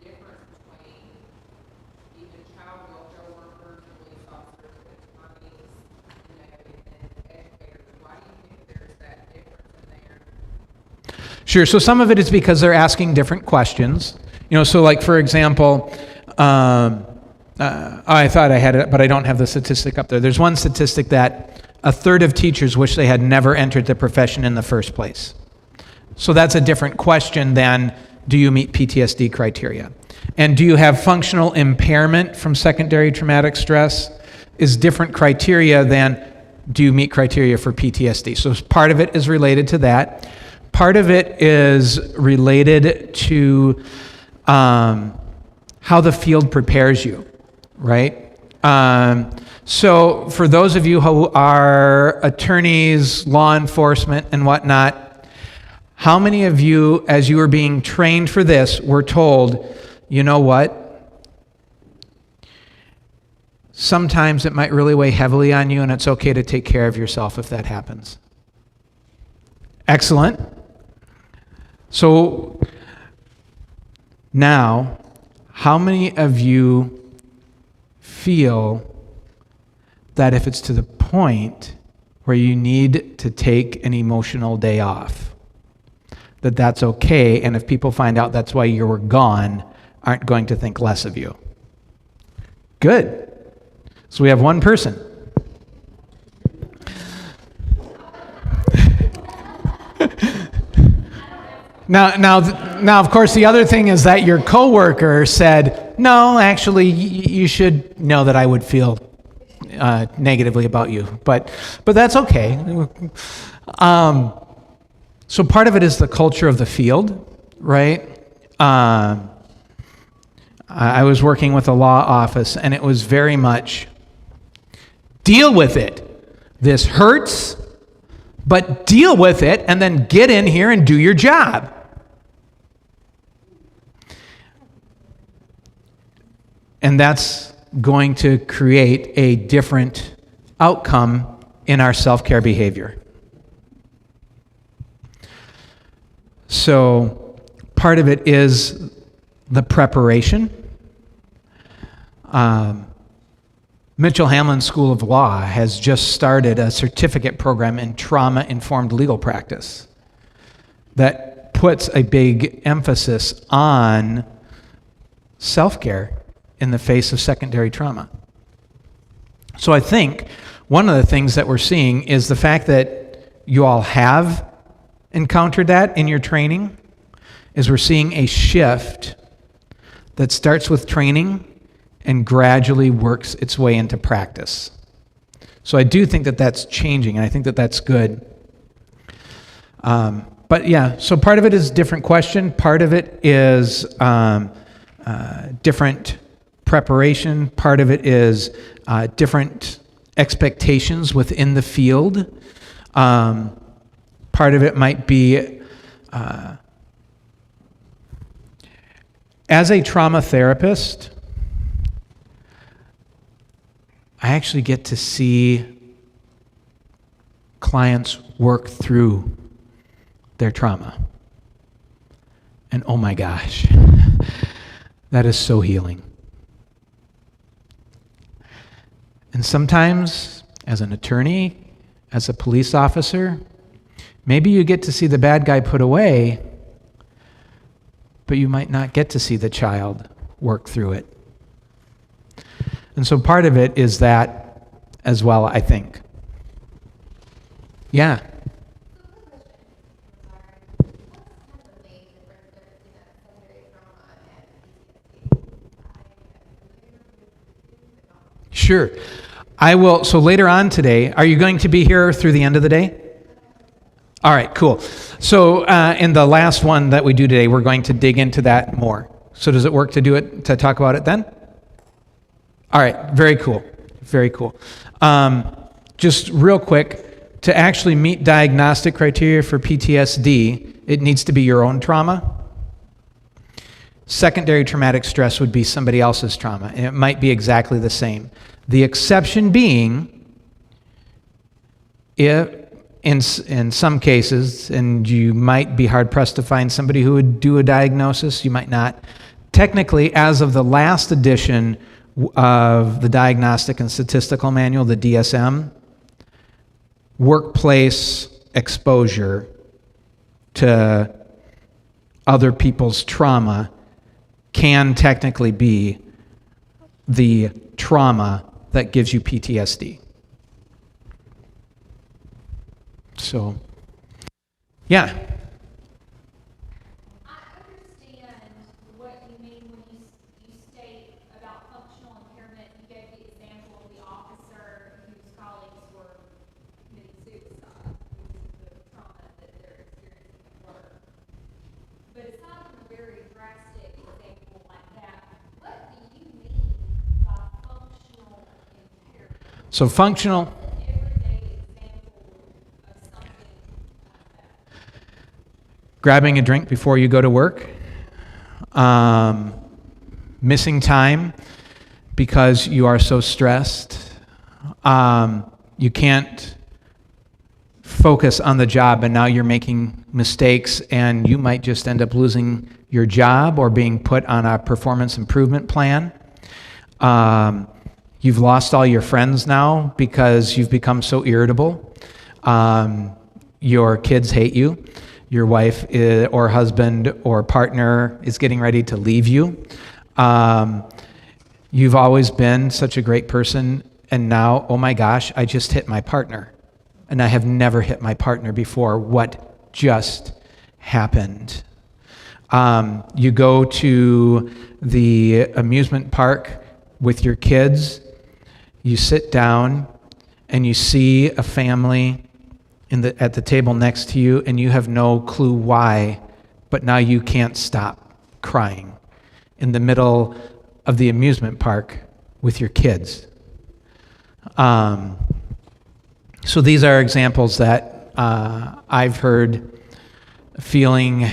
difference between even child welfare workers, police officers, attorneys, and educators? Why do you think there's that difference in there? Sure. So some of it is because they're asking different questions. So like, for example, I thought I had it, but I don't have the statistic up there. There's one statistic that a third of teachers wish they had never entered the profession in the first place. So that's a different question than, do you meet PTSD criteria? And do you have functional impairment from secondary traumatic stress is different criteria than, do you meet criteria for PTSD? So part of it is related to that. Part of it is related to how the field prepares you, right? So for those of you who are attorneys, law enforcement, and whatnot, how many of you, as you were being trained for this, were told, you know what? Sometimes it might really weigh heavily on you, and it's okay to take care of yourself if that happens. Excellent. So now, how many of you feel that if it's to the point where you need to take an emotional day off, that that's okay, and if people find out that's why you were gone, aren't going to think less of you? Good. So we have one person. Now, of course, the other thing is that your coworker said, no, actually, you should know that I would feel negatively about you, but that's okay. So part of it is the culture of the field, right? I was working with a law office, and it was very much, deal with it. This hurts, but deal with it, and then get in here and do your job. And that's going to create a different outcome in our self-care behavior. So part of it is the preparation. Mitchell Hamlin School of Law has just started a certificate program in trauma-informed legal practice that puts a big emphasis on self-care in the face of secondary trauma. So I think one of the things that we're seeing is the fact that you all have encountered that in your training, is we're seeing a shift that starts with training and gradually works its way into practice. So I do think that that's changing, and I think that that's good. But yeah, so part of it is different question, part of it is different preparation, part of it is different expectations within the field. Part of it might be, as a trauma therapist, I actually get to see clients work through their trauma. And oh my gosh, that is so healing. And sometimes, as an attorney, as a police officer, maybe you get to see the bad guy put away, but you might not get to see the child work through it. And so part of it is that as well, I think. Yeah. Sure. I will. So later on today, are you going to be here through the end of the day? All right, cool. So in the last one that we do today, we're going to dig into that more. So does it work to talk about it then? All right, very cool. Very cool. Just real quick, to actually meet diagnostic criteria for PTSD, it needs to be your own trauma. Secondary traumatic stress would be somebody else's trauma, and it might be exactly the same. The exception being, if in some cases, and you might be hard-pressed to find somebody who would do a diagnosis, you might not. Technically, as of the last edition of the Diagnostic and Statistical Manual, the DSM, workplace exposure to other people's trauma can technically be the trauma that gives you PTSD. So, yeah. I understand what you mean when you state about functional impairment. You gave the example of the officer whose colleagues were committing suicide, which is the trauma that they're experiencing at work. But aside from a very drastic example like that, what do you mean by functional impairment? So functional. Grabbing a drink before you go to work, missing time because you are so stressed, you can't focus on the job and now you're making mistakes and you might just end up losing your job or being put on a performance improvement plan. You've lost all your friends now because you've become so irritable. Your kids hate you. Your wife or husband or partner is getting ready to leave you. You've always been such a great person, and now, oh my gosh, I just hit my partner. And I have never hit my partner before. What just happened? You go to the amusement park with your kids, you sit down, and you see a family at the table next to you, and you have no clue why, but now you can't stop crying in the middle of the amusement park with your kids. So these are examples that I've heard. Feeling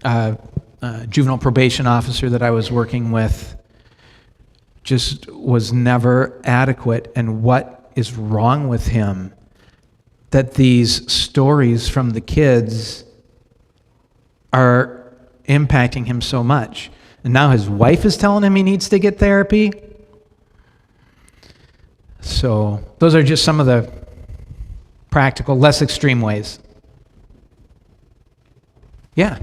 a juvenile probation officer that I was working with just was never adequate, and what is wrong with him that these stories from the kids are impacting him so much. And now his wife is telling him he needs to get therapy. So those are just some of the practical, less extreme ways. Yeah.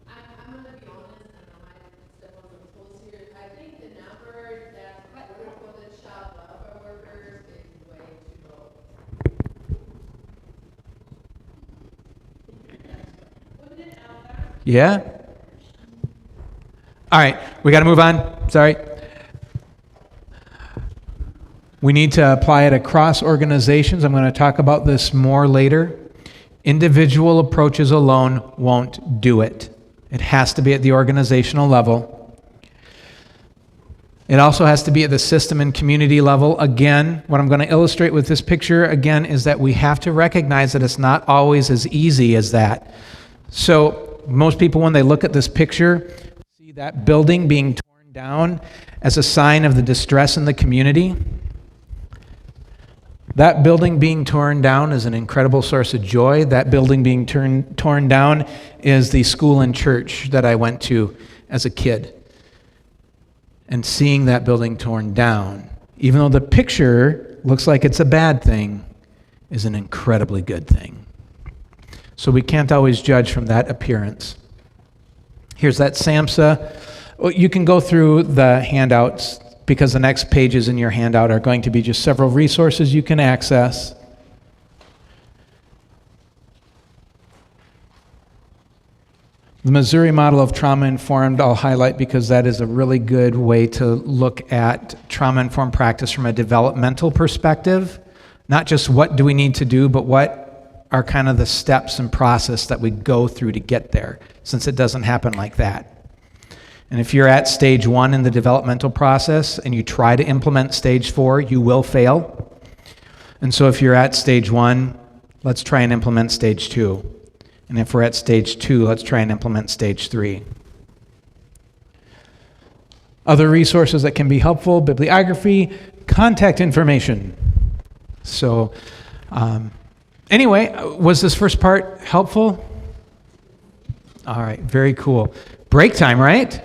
I'm going to be honest, and I might step on some toes here. I think the number that would put the child welfare workers is way too low. Yeah? All right, we got to move on. Sorry. We need to apply it across organizations. I'm going to talk about this more later. Individual approaches alone won't do it. It has to be at the organizational level. It also has to be at the system and community level. Again, what I'm going to illustrate with this picture, again, is that we have to recognize that it's not always as easy as that. So most people, when they look at this picture, see that building being torn down as a sign of the distress in the community. That building being torn down is an incredible source of joy. That building being torn down is the school and church that I went to as a kid. And seeing that building torn down, even though the picture looks like it's a bad thing, is an incredibly good thing. So we can't always judge from that appearance. Here's that SAMHSA. Well, you can go through the handouts because the next pages in your handout are going to be just several resources you can access. The Missouri model of trauma-informed I'll highlight because that is a really good way to look at trauma-informed practice from a developmental perspective. Not just what do we need to do, but what are kind of the steps and process that we go through to get there, since it doesn't happen like that. And if you're at stage 1 in the developmental process and you try to implement stage 4, you will fail. And so if you're at stage 1, let's try and implement stage 2. And if we're at stage 2, let's try and implement stage 3. Other resources that can be helpful: bibliography, contact information. So anyway, was this first part helpful? All right, very cool. Break time, right?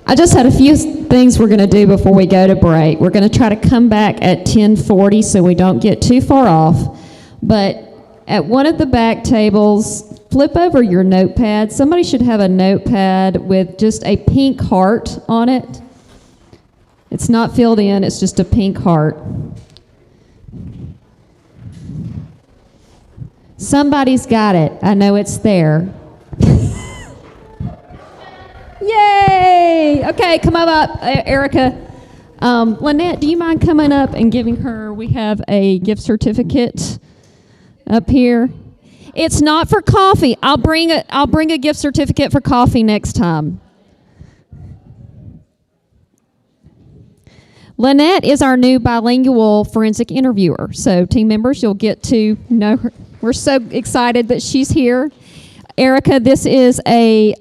I just had a few things we're going to do before we go to break. We're going to try to come back at 10:40 so we don't get too far off. But at one of the back tables, flip over your notepad. Somebody should have a notepad with just a pink heart on it. It's not filled in, it's just a pink heart. Somebody's got it. I know it's there. Yay! Okay, come on up, Erica. Lynette, do you mind coming up and giving her, we have a gift certificate up here. It's not for coffee. I'll bring a gift certificate for coffee next time. Lynette is our new bilingual forensic interviewer. So team members, you'll get to know her. We're so excited that she's here. Erica, this is a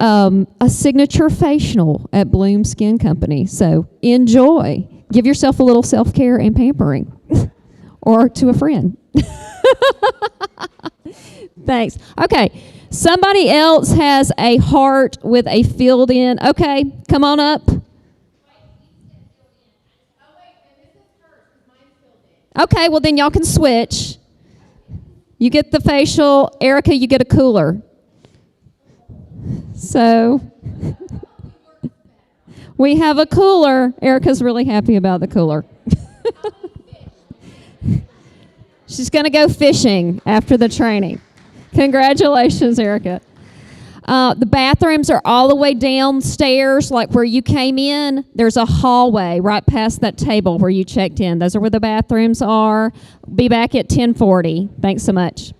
signature facial at Bloom Skin Company. So enjoy. Give yourself a little self-care and pampering. Or to a friend. Thanks. Okay. Somebody else has a heart with a filled in. Okay, come on up. Okay, well then y'all can switch. You get the facial. Erica, you get a cooler. So we have a cooler. Erica's really happy about the cooler. She's going to go fishing after the training. Congratulations, Erica. The bathrooms are all the way downstairs, like where you came in. There's a hallway right past that table where you checked in. Those are where the bathrooms are. Be back at 10:40. Thanks so much.